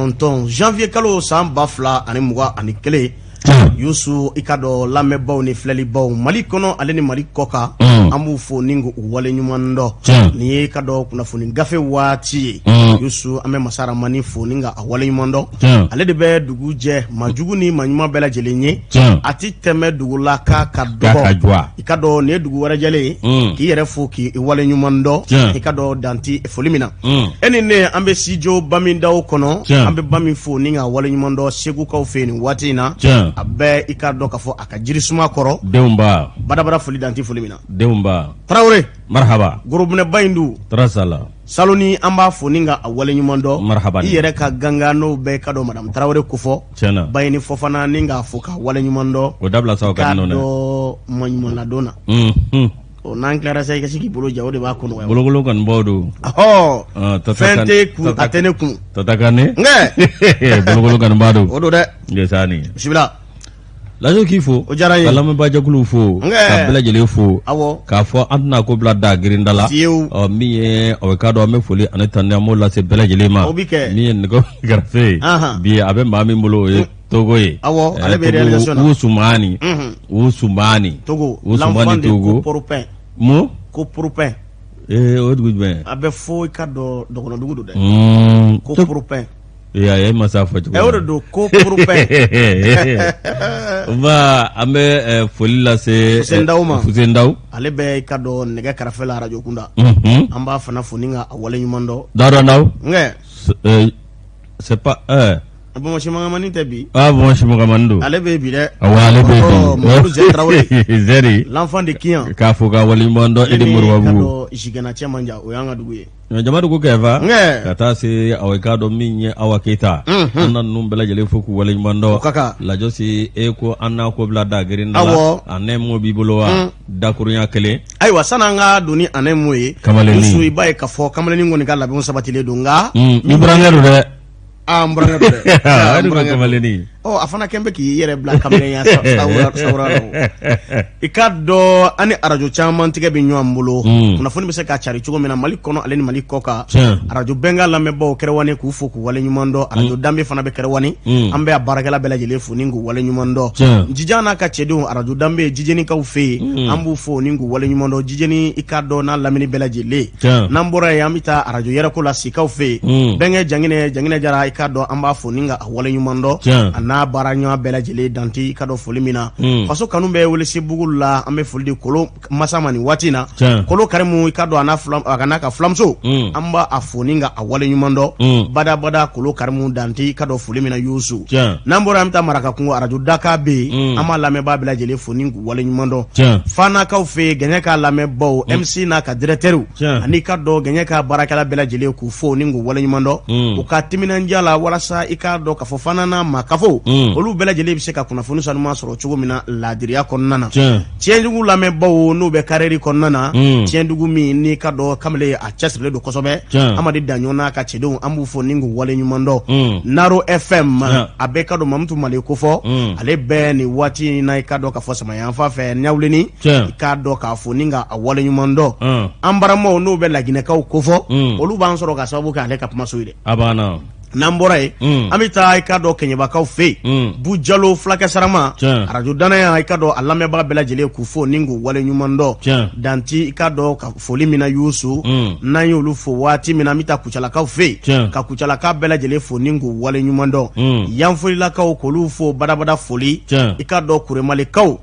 19 janvier kalo san 2021 Yusu i ka dɔ lamɛnbaw ni filɛlibaw Mali kɔnɔ ale ni Mali kɔkan an b'u fo ni u wale ɲuman dɔn ni ye ka dɔ kunnafoni gafe waati ye Yusu an bɛ Masa Rahamani fo ni ka a wale ɲuman dɔn ale de bɛ dugu jɛ majugu ni maɲuman bɛɛ lajɛlen ye a ti tɛmɛ dugu la ka dɔgɔ i ka dɔ nin ye dugu wɛrɛ jɛlen k'i yɛrɛ fo k'i wale ɲuman dɔn i ka dɔ danti foli min na e ni ne an bɛ studio Bamindaw kɔnɔ an bɛ Bami fo ni ka wale ɲuman dɔn Segukaw fɛ nin waati in na a bɛɛ i ka dɔn ka fɔ a ka jirisuma kɔrɔ denba badabada foli danti foli min na denba Tarawele marhaba gorobunɛba in du tarasala saloni an b'a fo ni ka a wale ɲuman dɔn marhaba i yɛrɛ ka ganga n'o bɛɛ ka dɔn madame Tarawele kofɔ tiɲɛna Bayini Fofana ni k'a fo ka wale ɲuman dɔn o dabila saw ka nɔnɛ ka dɔn maɲuman ladon na o n'an tilara sa i ka se k'i bolo ja o de b'a kɔnɔ bologolo kɔni b'o don fɛn tɛ kun a tɛ ne kun tatakane nkɛ bologolo kɔni b'a don o don dɛ ngesani bisimila lajo k'i fo o diyara n ye ka lamɛnbaajɛkuluw fo ka bɛɛ lajɛlen fo k'a fɔ an tɛna ko bila da girinda la min ye o ka dɔn an bɛ foli ani tani an b'o lase bɛɛ lajɛlen ma min ye nɛgɛ kɛrɛfɛ bi a bɛ maa min bolo o ye Togo ye ale bɛ réalisation na Usumani Togo Usumani Togo ko Poropin o dugu jumɛn a bɛ fo i ka dɔn dɔgɔnɔdugu don dɛ ko Poropin a ye masa fɔ cogo o de don ko Poropin an bɛ foli lase Fusendaw ale bɛ i ka dɔn nɛgɛ kɛrɛfɛ la radio kunda an b'a fana fo ni ka a wale ɲuman dɔn Daouda c'est pas Bon Shimagamani tɛ bi bon Shimagamani don ale bɛ bi dɛ ale bɛ Mamadou Tarawele Zeri l'enfant de Kiyan k'a fɔ ka wale ɲuman dɔn Edi Moribabugu Jigana Cɛmanja o y'an ka dugu ye Jamadu ko kɛfa ka taa se aw ka dɔn min ye Awa Keita an na ninnu bɛɛ lajɛlen fo k'u wale ɲuman dɔn lajo si e ko an n'a ko bila da girinda la a nɛmo b'i bolo wa dakurunya kelen ayiwa sani an ka don ni a nɛmo ye Yusu i b'a ye k'a fɔ kamalenin kɔni ka labɛnw sabatilen don nka i burankɛ don dɛ n burankɛ don dɛ kamalenin a fana kɛn bɛ k'i yɛrɛ bila kamalenya sawura i ka dɔn an ni arajo caman tigɛ bɛ ɲɔgɔn bolo kunnafoni bɛ se k'a cari cogo min na Mali kɔnɔ ale ni Mali kɔkan arajo bɛnka lamɛnbaw kɛrɛwani k'u fo k'u wale ɲuman dɔn arajo danbe fana bɛ kɛrɛwani an bɛ a baarakɛla bɛɛ lajɛlen fo ni k'u wale ɲuman dɔn Jija n'a ka cɛdenw arajo danbe jijenikaw fɛ yen an b'u fo ni k'u wale ɲuman dɔn jijeni i ka dɔn n'a lamini bɛɛ lajɛlen n'an bɔra yen an bɛ taa arajo yɛrɛko la Sikaw fɛ yen bɛnkɛ Janginɛ Jara i ka dɔn an b'a fo ni ka a wale ɲuman dɔn n'a baara ɲɔgɔn bɛɛ lajɛlen danti i ka dɔn foli min na faso kanu bɛ Welesebugu la an bɛ foli di Kolo Masa ma nin waati in na Kolo Karimu i ka dɔn a n'a ka filamuso an b'a a fo ni ka a wale ɲuman dɔn badabada Kolo Karimu danti i ka dɔn foli min na Yusu n'an bɔra an bɛ taa Marakakungo arajo Daka bɛ yen an b'a lamɛnbaa bɛɛ lajɛlen fo ni k'u wale ɲuman dɔn Fanakaw fɛ Gɛɲɛ ka lamɛnbaw MC n'a ka directeur ani i ka dɔn Gɛɲɛ ka baarakɛla bɛɛ lajɛlen k'u fo ni k'u wale ɲuman dɔn u ka timinandiya la walasa i ka dɔn k'a fɔ Fana n'a Makafo olu bɛɛ lajɛlen bɛ se ka kunnafoni sanuman sɔrɔ cogo min na laadiriya kɔnɔna na tiɲɛdugu lamɛnbaw n'u bɛ karɛri kɔnɔna na tiɲɛdugu min n'i ka dɔn kamalen a cɛsirilen don kosɛbɛ Amadi Daɲɔn n'a ka cɛdenw an b'u fo ni k'u wale ɲuman dɔn Naro FM a bɛɛ ka dɔn Mamutu Male kofɔ ale bɛɛ nin waati in na i ka dɔn k'a fɔ Samayanfa fɛ Ɲawuleni i ka dɔn k'a fo ni ka a wale ɲuman dɔn an baramaw n'u bɛ Laginɛkaw kofɔ olu b'an sɔrɔ ka sababu kɛ ale ka kumaso ye dɛ n'an bɔra yen an bɛ taa i ka dɔn Kɛɲɛbakaw fɛ yen Bu Jalo Fulakɛ Sarama arajo danaya i ka dɔn a lamɛnbaga bɛɛ lajɛlen k'u fo ni k'u wale ɲuman dɔn danti i ka dɔn ka foli min na Yusu n'an y'olu fo waati min na an bɛ taa Kucalakaw fɛ yen ka Kucalaka bɛɛ lajɛlen fo ni k'u wale ɲuman dɔn Yanfolilakaw k'olu fo badabada foli i ka dɔn Kuremalikaw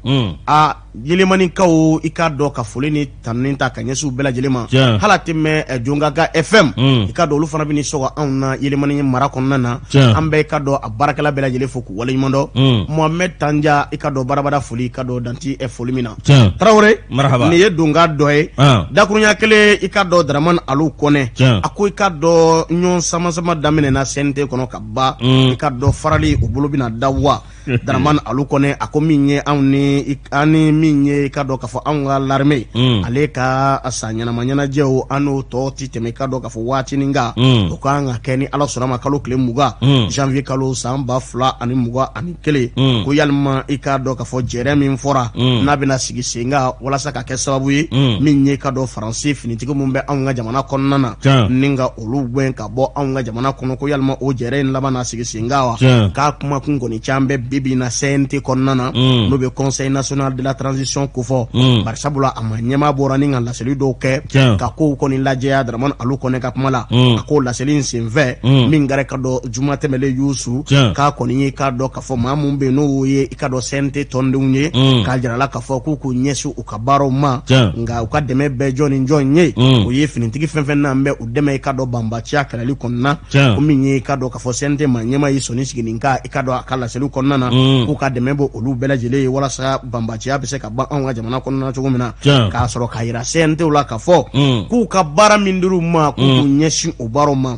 Yelemanikaw i ka dɔn ka foli ni tanni ta ka ɲɛsin bɛɛ lajɛlen ma hala tɛmɛ Jongaga FM i ka dɔn olu fana bɛ ni sɔgɔ anw na Yelemani mara kɔnɔna na an bɛɛ i ka dɔn a baarakɛla bɛɛ lajɛlen fo k'u wale ɲuman dɔn Mohamed Tanja i ka dɔn barabada foli i ka dɔn danti foli min na Tarawele nin ye donga dɔ ye dakurunya kelen i ka dɔn Dramane Alu Kɔnɛ a ko i ka dɔn ɲɔgɔn sama daminɛna CNT kɔnɔ ka ban i ka dɔn farali o bolo bɛna da wa Dramane Alukone a ko min ye ani min ye ka dɔ ka fɔ anw ka l'armée ale ka sa ɲanama ɲanajɛw an n'o tɔ ti tɛmɛ ka dɔ ka fɔ waatinin kan o kan ka kɛ ni Ala sɔnna ma kalo tile 20 janvier kalo san 2021 ko yalima i ka dɔ ka fɔ jɛrɛ min fɔra n'a bɛna sigi sen kan walasa ka kɛ sababu ye min ye ka dɔ Faransi finitigi mun bɛ anw ka jamana kɔnɔna na ni ka olu gɛn ka bɔ anw ka jamana kɔnɔ ko yalima o jɛrɛ in laban na sigi sen kan wa k'a kuma kun kɔni can bɛ bibi na CNT kɔnɔna na n'o bɛ Conseil national de la transition ko fɔ bari sabula a ma ɲɛma bɔra ni ka laseli dɔw kɛ ka kow kɔni lajɛya Dramane Alukone ka kuma la a ko laseli in senfɛ min gɛrɛ ka dɔ juma tɛmɛlen Yusu k'a kɔni ye k'a dɔ ka fɔ maa mun bɛ n'o ye i ka dɔ CNT tɔndenw ye k'a jirala ka fɔ k'u ɲɛsin u ka baaraw ma nka u ka dɛmɛ bɛɛ jɔn ni jɔn ye o ye finitigi fɛn fɛn n'an bɛ u dɛmɛ i ka dɔ banbaciya kɛlɛli kɔnɔna ko min ye i ka dɔ ka fɔ CNT ma ɲɛma yi sɔnni sigi nin ka i ka dɔ a ka laseliw kɔnɔna na k'u ka dɛmɛ bɔ olu bɛɛ lajɛlen ye walasa banbaciya bɛ se ka ban anw ka jamana kɔnɔna cogo min na k'a sɔrɔ ka yira CNT la ka fɔ k'u ka baara min dir'u ma k'u ɲɛsin o baaraw ma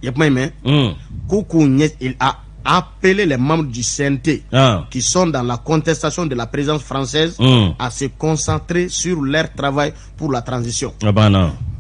ye kuma in mɛn k'u ɲɛ appeler les membres du CNT qui sont dans la contestation de la présidence française à se concentrer sur leur travail pour la transition.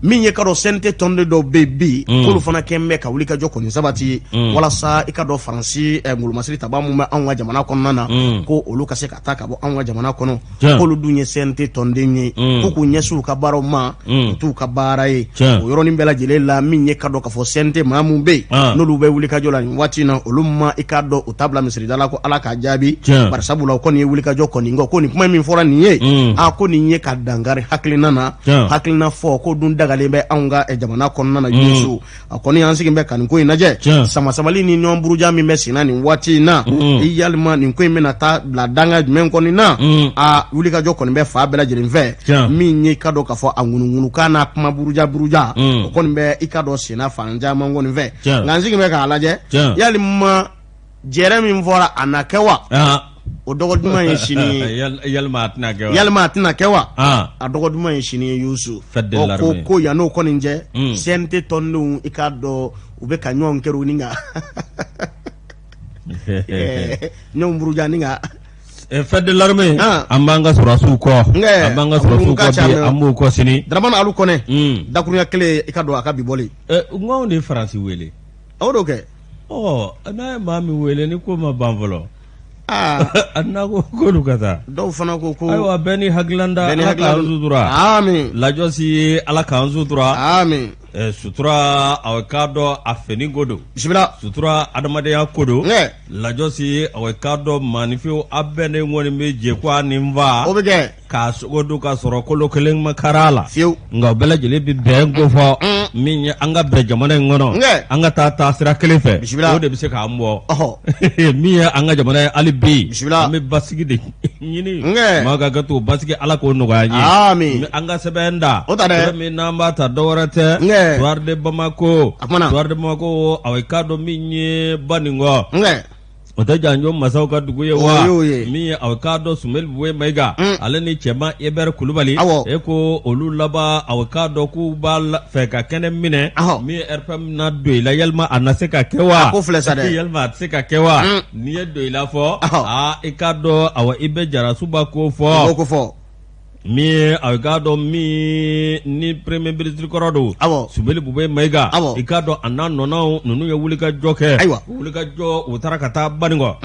Min ye ka dɔ CNT tɔnden dɔw bɛ bi k'olu fana kɛn bɛ ka wuli ka jɔ kɔni sabati walasa i ka dɔ Faransi ngolomasiri taba mun bɛ anw ka jamana kɔnɔna na ko olu ka se ka taa ka bɔ anw ka jamana kɔnɔ k'olu dun ye CNT tɔnden ye ko k'u ɲɛsin u ka baaraw ma u t'u ka baara ye o yɔrɔnin bɛɛ lajɛlen la min ye ka dɔ ka fɔ CNT maa mun bɛ yen n'olu bɛ wuli ka jɔ la nin waati in na olu ma i ka dɔ u ta bila misirida la ko Ala k'a jaabi bari sabula o kɔni ye wuli ka jɔ kɔni kɔ ko nin kuma min fɔra nin ye ko nin ye ka dangari hakilina na hakilina fɔ ko dun dagalen bɛ anw ka jamana kɔnɔna na Yusu a kɔni an sigin bɛ ka nin ko in lajɛ sama sabali ni ɲɔgɔn buruja min bɛ senna nin waati in na i yalima nin ko in bɛna taa bila danga jumɛn kɔni na wuli ka jɔ kɔni bɛ fa bɛɛ lajɛlen fɛ min ye ka dɔ ka fɔ a ŋunuŋunu kan n'a kuma buruja o kɔni bɛ i ka dɔ senna fan caman kɔni fɛ nka an sigin bɛ k'a lajɛ yalima jɛrɛ min fɔra a na kɛ wa o dɔgɔ duman ye sini ye yalima a tɛna kɛ wa a dɔgɔ duman ye sini ye Yusu ko yan n'o kɔni cɛ CNT tɔndenw i k'a dɔn u bɛ ka ɲɔgɔn kɛr'u ni kan ɲɔgɔn buruja ni kan fête de l'armée an b'an ka sɔrɔsiw kɔ an b'an ka sɔrɔsiw kɔ bi an b'o kɔ sini Dramane Alukone dakurunya kelen i ka dɔn a ka bi bɔli ŋanw de ye Faransi wele aw d'o kɛ n'a ye maa min wele ni ko ma ban fɔlɔ a n'a ko k'olu ka taa dɔw fana ko ayiwa bɛɛ ni hakilila Ala k'an sutura lajɔsi ye Ala k'an sutura sutura aw k'a dɔn a fini ko don sutura adamadenya ko don lajɔsi ye aw k'a dɔn maanifinw a bɛɛ ne ŋɔni bɛ jɛ ko a ni n fa o bɛ kɛ k'a sogo don ka sɔrɔ kolo kelen ma kari la fiyewu nka bɛɛ lajɛlen bɛ bɛn ko fɔ min ye an ka bɛn jamana in kɔnɔ an ka taa sira kelen fɛ o de bɛ se k'an bɔ min ye an ka jamana ye hali bi an bɛ basigi de ɲini maa ka to basigi Ala k'o nɔgɔya n ye an ka sɛbɛn da sɛbɛn min n'an b'a ta dɔwɛrɛ tɛ Tuwari de Bamako aw k'a dɔn min ye Banikɔ o tɛ janjo masaw ka dugu ye wa min ye aw k'a dɔn Sumeli Buwe Mayiga ale ni cɛman Ebɛri Kulubali e ko olu laban aw k'a dɔn k'u b'a fɛ ka kɛnɛ minɛ min ye RPM na don i la yalima a na se ka kɛ wa yalima a tɛ se ka kɛ wa n'i ye don i la fɔ i k'a dɔn aw i bɛ Jarasuba ko fɔ min aw k'a dɔn min ni premier ministre kɔrɔ don Sumeli Buwe Mayiga i k'a dɔn a n'a nɔnaw ninnu ye wulikajɔ kɛ wulikajɔ u taara ka taa Banikɔ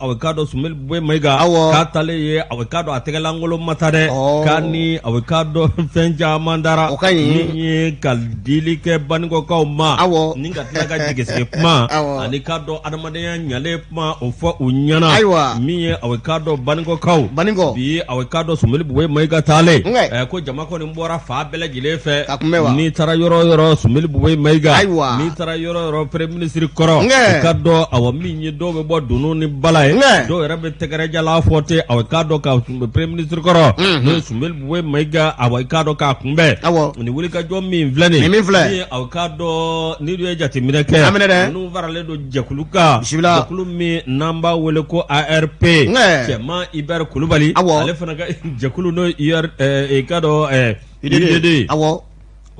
aw k'a dɔn Sumeli Buwe Mayiga k'a talen ye aw k'a dɔn a tɛgɛlankolon ma ta dɛ k'a ni aw k'a dɔn fɛn caman dara min ye ka dili kɛ Banikɔkaw ma ni ka tila ka jigisigi kuma ani k'a dɔn adamadenya ɲalen kuma o fɔ u ɲɛna min ye aw k'a dɔn Banikɔkaw bi aw k'a dɔn Sumeli Buwe Mayiga taale ko jama kɔni bɔra fa bɛɛ lajɛlen fɛ n'i taara yɔrɔ yɔrɔ Sumeli Buwe Mayiga n'i taara yɔrɔ yɔrɔ premier ministre kɔrɔ i ka dɔn awɔ min ye dɔw bɛ bɔ dunun ni bala ye dɔw yɛrɛ bɛ tɛgɛrɛjala fɔ ten awɔ i k'a dɔn ka premier ministre kɔrɔ n'o ye Sumeli Buwe Mayiga awɔ i k'a dɔn k'a kunbɛn nin wulikajɔ min filɛ nin ye awɔ k'a dɔn n'i ye jateminɛ kɛ ninnu faralen don jɛkulu kan jɛkulu min n'an b'a wele ko ARP cɛman Ibɛri Kulubali ale fana ka jɛkulu n'o ka dɔn IDD o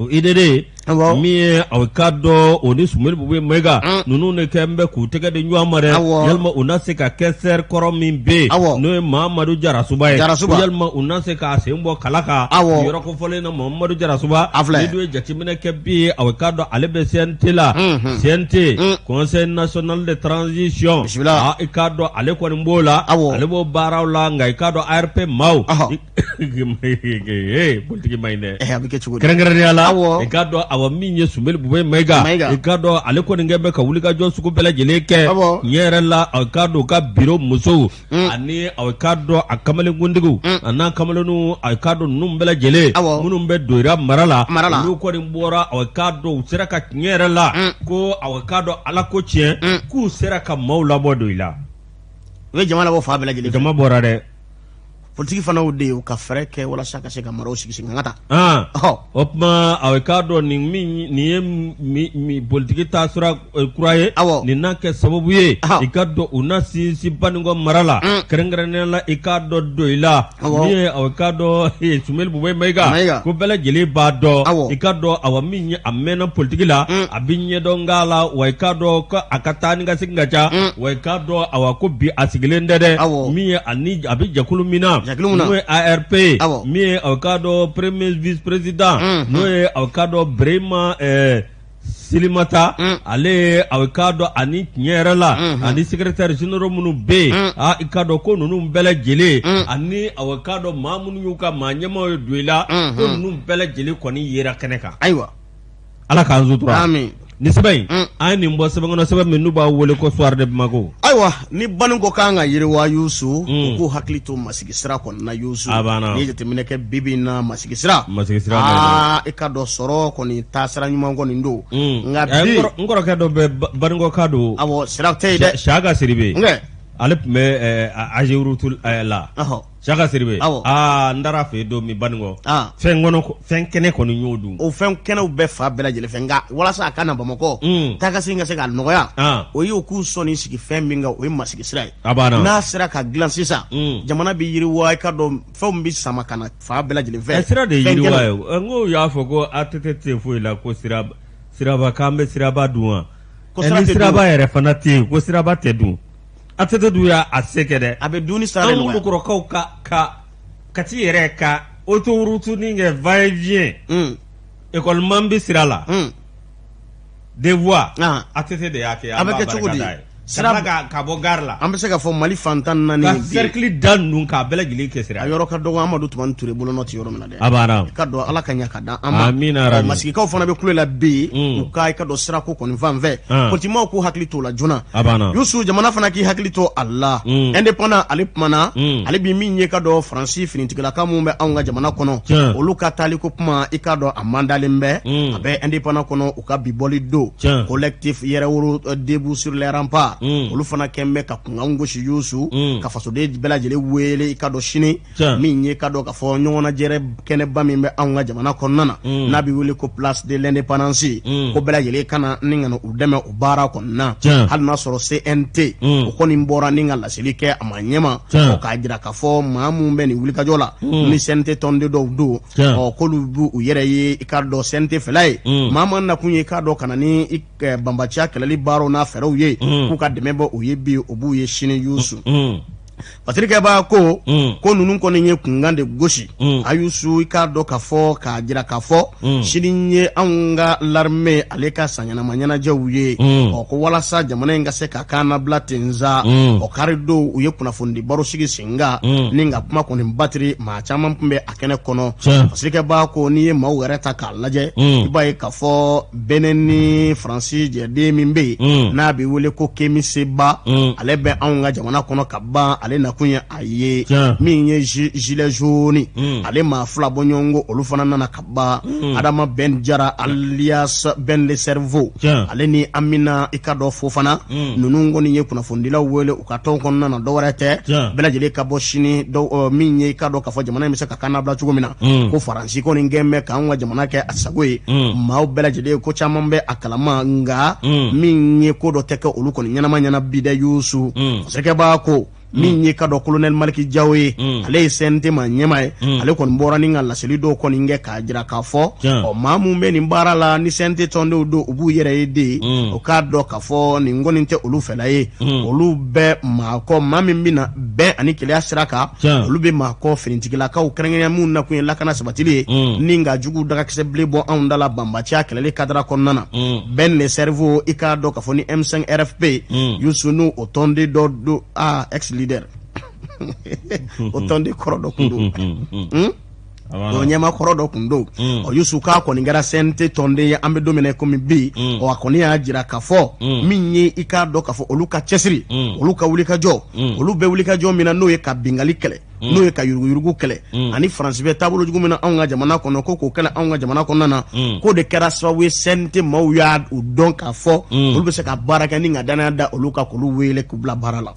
IDD mi aw kado oni sumel bu mega nunu ne kembe ku tege de nyamare yalma unase ka keser koro min be no Mamadou Jarasuba yalma unase ka sembo kalaka yoro ko fole na Mamadou Jarasuba ni do jatimine kebbi aw kado alebe sentila sente Conseil national de transition a ikado ale ko mbola alebo barawla ngai kado ARP maw politiki mayne kerengere yala ikado awa minye sumel bube mega ikado ale ko ngembe ka wuli ka jo suku bela jeleke nyere la ikado ka biro muso ani ikado akamale gundigu ana kamale nu ikado num bela jele munum be doira marala lu ko mbora ikado sera ka nyere la ko ikado ala ko chien ku sera ka maula bodoila we jamala bo fa bela jele jama bora de politiki fana ude u ka freke wala shaka se ka maro sigi ngata opma awekado ni mi politiki tasura kuraye ni nake sababu ye ikado unasi sipaningo marala kerengere la ikado doila ni awekado sumel bube mega ko bela jeli bado ikado awami amena politiki la abinye dongala waikado ko akatani ga singacha waikado awako asigilendede mi ani abija kulumina nous ARP mi avocado premier vice-président nous avocado Brema Silimata ale avocado ani nyerala ani secrétaire général munu be ikado ko nunu bela jele ani avocado mamunu yuka manyama duela ko nunu bela jele koni yera keneka aywa ala kan zutura amin ni sabay ay ni mbo sabangono sabab men nuba wole ko soir de mago aywa ni banu ko kanga yirwa yusu ko haklito masigisra kon na yusu ni jete mineke bibina masigisra ikado soro koni tasra nyuma ngoni ndo ngabi ngoro kado be bango kado awo sira tayde shaga siribe alep me ajewrutul la Shaka Siribe ndara fe do mi bango fen ngono fen kene ko ni nyodu o fen kene be fa bela jele fenga wala sa kana bamako taka singa se gal noya o yi ku soni sigi fen minga o ma sigi sirai na sira ka glan sisa jamana bi yiri wa ka do fam bi sama kana fa bela jele fe sira de yiri wa ngo ya fogo atete fo ila ko sira ba kambe sira ba duwa ko sira ba yere fanati ko sira ba tedu atete duya asekede abe duni sare no ko ko ka ti yere ka autoroute ninge va et vient école mambi sirala des voies atete de yake abe ke chugudi sira ka bogarla ambe se ka fo Mali fantan nani ka cercle dan nun ka bela gili ke sira ayoro ka dogo Amadou Tuman Touré bolo noti yoro mena de abana ka do ala ka nyaka da amina rabbi masiki ka fona be kulela be u ka do sira ko kon vanve politima ko haklito la jona abana yusu jamana fana ki haklito Allah indépendant alipmana ali bi minye ka do francis finitigala ka mumbe anga jamana kono olu ka tali ko kuma ikado amandalimbe abe indépendant kono u ka biboli do collectif yere woro debout sur les remparts olu fana kembe ka kunga shi yusu ka faso de bela jele wele ikado shini minye kado ka fo nyona jere kene bamimbe anga jamana konnana nabi wele ko place de l'indépendance ko bela jele kana ningano udeme ubara konna hal na soro CNT ko koni mbora ninga la silike amanyema o ka jira ka fo mamumbe ni wuli ka jola ni CNT tonde do o ko lubu uyere yi ikado CNT felai mama na kunye kado kana ni bambacha kelali baro na fero ye ku ka demebo uyebi obu ye shine yusu Patrick ba ko nunun ko nye kungande goshi ayusu ikado ka fo ka jira ka fo shirinye anga l'armée aleka sanyana manyana jawuye o ko wala sa jamana nga se ka kana blatenza o karido uye kuna fundi baro shigi singa ninga kuma ko ni battery ma chama mpumbe akene kono Patrick ba ko ni mawreta ka laje ibaye ka fo beneni Francis je de mimbe na bi wole ko kemi seba alebe anga jamana kono ka ba ale na kunya aye minye gilet jaune ale ma fla bonyongo olufana na kaba adama Ben Jara alias Ben le cerveau ale ni Amina ikado fofana nunungo ni yekuna fundila wele ukaton konna na dowarete bela jele kabo shini do minye ikado ka fo jamana mi saka kana bla chugomina ko faransi ko ni ngemme ka nwa jamana ke asagwe ma bela jele ko chamambe akalama nga minye ko do teke oluko ni nyana manyana bide yusu seke ba ko min ye ka dɔ colonel Maliki Jawo ye ale ye CNT ma ɲɛma ye ale kɔni bɔra ni ka laseli dɔw kɔni kɛ k'a jira k'a fɔ maa mun bɛ nin baara la ni CNT tɔndenw don u b'u yɛrɛ ye de o k'a dɔn k'a fɔ nin kɔni tɛ olu fɛla ye olu bɛ maakɔ maa min bɛna bɛn ani keleya sira kan olu bɛ maakɔ finitigilakaw kɛrɛnkɛrɛnya mun nakun ye lakana sabatili ye ni ka jugu dagakisɛ bilen bɔ anw da la banbatiya kɛlɛli kadara kɔnɔna na Ben le cerveau i k'a dɔn k'a fɔ ni M5 RFP Youssou n'o o tɔnden dɔ do ex leader o tɔnden kɔrɔ dɔ kun do o ɲɛma kɔrɔ dɔ kun do Youssou k'a kɔni kɛra CNT tɔnden ye an bɛ don min na komi bi a kɔni y'a jira k'a fɔ min ye i k'a dɔn k'a fɔ olu ka cɛsiri olu ka wulikajɔ olu bɛ wulikajɔ min na n'o ye ka bingali kɛlɛ n'o ye ka yuruguyurugu kɛlɛ ani Faransi bɛ taabolo jugu min na anw ka jamana kɔnɔ ko k'o kɛlɛ anw ka jamana kɔnɔna na k'o de kɛra sababu ye CNT maaw y'a u dɔn k'a fɔ olu bɛ se ka baara kɛ ni ka danaya da olu ka k'olu wele k'u bila baara la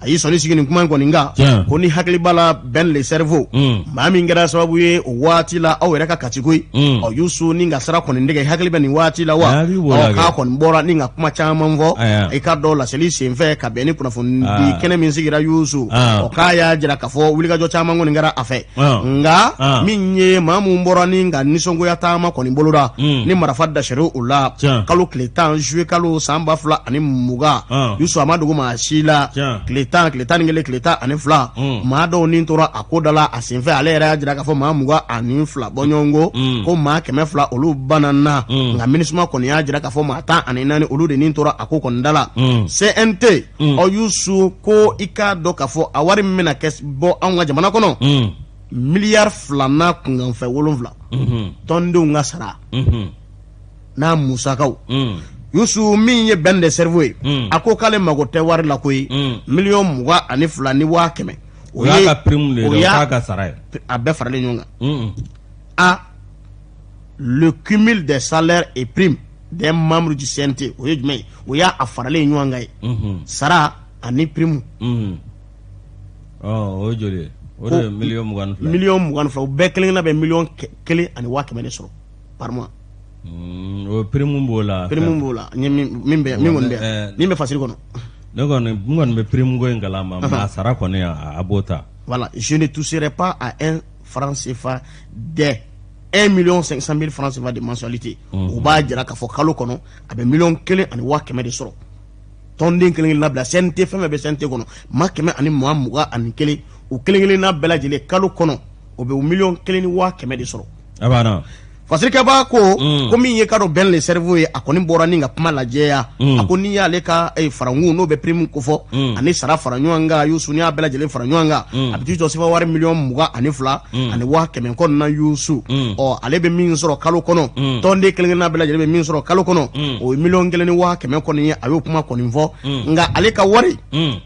a y'i sɔnni sigi nin kuma in kɔni kan ko ni hakili b'a la Ben le cerveau maa min kɛra sababu ye o waati la aw yɛrɛ ka kati koyi Youssou ni ka sira kɔni dɛgɛ hakili bɛ nin waati la wa k'a kɔni bɔra ni ka kuma caman fɔ i ka dɔn laseli senfɛ ka bɛn ni kunnafoni di kɛnɛ min sigira Youssou k'a y'a jira k'a fɔ wulikajɔ caman kɔni kɛra a fɛ nka min ye maa mun bɔra ni ka nisɔngoya taama kɔni boloda ni marifa dasɛri u la kalo tile 10 juillet kalo san 2020 Youssou a ma dogo maa si la tile 10 tile 11 tile 12 maa dɔw ni tora a ko da la a senfɛ ale yɛrɛ y'a jira k'a fɔ maa 22 bɔ ɲɔgɔn ko maa 200 olu banana nka MINUSMA kɔni y'a jira k'a fɔ maa 14 olu de ni tora a ko kɔni da la CNT Youssou ko i k'a dɔn k'a fɔ a wari min bɛna kɛ bɔ anw ka jamana kɔnɔ miliyari 2 n'a kunkanfɛ 7 tɔndenw ka sara n'a musakaw Youssou min ye Ben le cerveau ye a ko k'ale mago tɛ wari la koyi miliyɔn 22 ni 100,000 o y'a ka prime de ye o y'a ka sara ye a bɛɛ faralen ɲɔgɔn kan le cumul des salaires et primes des membres du CNT o ye jumɛn ye o y'a faralen ɲɔgɔn kan ye sara ani prime o ye joli ye o de ye miliyɔn 22 miliyɔn 22 o bɛɛ kelen bɛ miliyɔn 1 ani 100,000 de sɔrɔ par mois o prime b'o la min bɛ fasiri kɔnɔ ne kɔni bɛ prime ko in kalama mais a sara kɔni a b'o ta voilà je ne toucherai pas à un franc CFA des 1,500,000 francs CFA de mensualité o b'a jira k'a fɔ kalo kɔnɔ a bɛ miliyɔn 1 ani 100,000 de sɔrɔ tɔnden kelen na bila CNT fɛn bɛ CNT kɔnɔ maa 100 ani 21 o kelen na bɛɛ lajɛlen kalo kɔnɔ o bɛ miliyɔn 1 ni 100,000 de sɔrɔ fasirikɛba ko min ye ka dɔn Ben le cerveau ye a kɔni bɔra ni ka kuma lajɛya a ko n'i y'ale ka farankun n'o bɛ prime ko fɔ ani sara fara ɲɔgɔn kan Youssou n'i y'a bɛɛ lajɛlen fara ɲɔgɔn kan a bɛ t'i jɔ sefa wari miliyɔn 22 ani 100,000 kɔnɔna Youssou ale bɛ min sɔrɔ kalo kɔnɔ tɔnden kelen na bɛɛ lajɛlen bɛ min sɔrɔ kalo kɔnɔ o ye miliyɔn 1 ni 100,000 kɔni ye a y'o kuma kɔni fɔ nka ale ka wari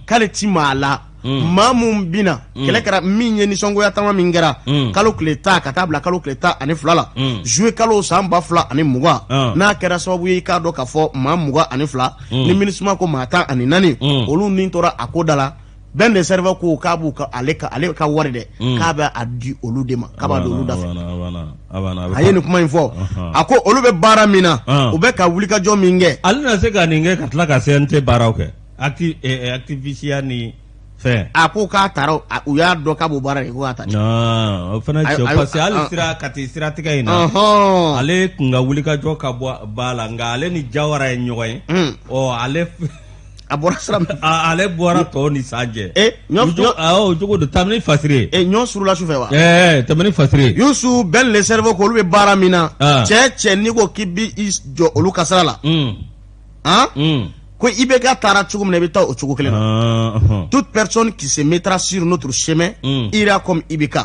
k'ale ti maa la maa mun bina kɛlɛ kɛra min ye nisɔngoya taama min kɛra kalo tile 10 ka taa bila kalo tile 12 la juillet kalo san 2020 n'a kɛra sababu ye i k'a dɔn k'a fɔ maa 22 ni MINUSMA ko maa 14 olu ni tora a ko da la Ben le cerveau ko k'a b'u ka ale ka wari dɛ k'a bɛ a di olu de ma k'a b'a di olu da fɛ a ye nin kuma in fɔ a ko olu bɛ baara min na u bɛ ka wulikajɔ min kɛ ale na se ka nin kɛ ka tila ka CNT baaraw kɛ activisiya ni fɛn a ko k'a taara u y'a dɔn k'a b'o baara de ko k'a ta o fana cɛ parce que hali sira ka ti siratigɛ in na ale kun ka wulikajɔ ka bɔ ba la nka ale ni Jawara ye ɲɔgɔn ye ale a bɔra sira min ale bɔra tɔw ni san cɛ o jogo don tamini fasire ɲɔ surula sufɛ wa tamini fasire Youssou Ben le cerveau ko olu bɛ baara min na cɛ n'i ko k'i bi i jɔ olu ka sira la ko IBK taara cogo min na i bɛ taa o cogo kelen na toute personne qui se mettra sur notre chemin ira comme IBK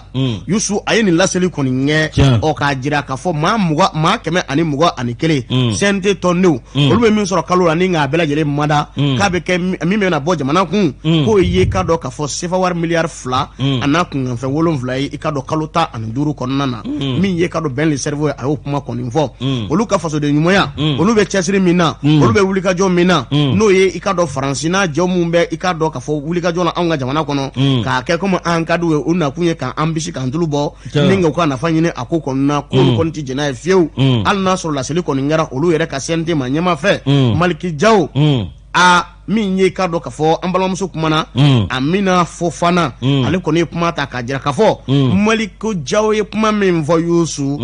Youssou a ye nin laseli kɔni kɛ k'a jira k'a fɔ maa 100 ani 21 CNT tɔndenw olu bɛ min sɔrɔ kalo la ni k'a bɛɛ lajɛlen mada k'a bɛ kɛ min bɛna bɔ jamana kun k'o ye k'a dɔn k'a fɔ sefa wari miliyari 2 a n'a kunkanfɛ 7 ye i k'a dɔn kalo 15 kɔnɔna na min ye k'a dɔn Ben le cerveau ye a y'o kuma kɔni fɔ olu ka fasoden ɲumanya olu bɛ cɛsiri min na olu bɛ wulikajɔ min na n'o ye i ka dɔn Faransi n'a jɔ mun bɛ i ka dɔn k'a fɔ wulikajɔ la anw ka jamana kɔnɔ k'a kɛ comme an ka d'u ye u nakun ye k'an bisi k'an tulu bɔ ni ka u ka nafa ɲini a ko kɔnɔna k'olu kɔni ti jɛn n'a ye fiyewu hali n'a sɔrɔ laseli kɔni kɛra olu yɛrɛ ka CNT ma ɲɛma fɛ Maliki Jawo min ye k'a dɔn k'a fɔ an balimamuso kumana Amina Fofana ale kɔni ye kuma ta k'a jira k'a fɔ Maliko Diaw ye kuma min fɔ Youssou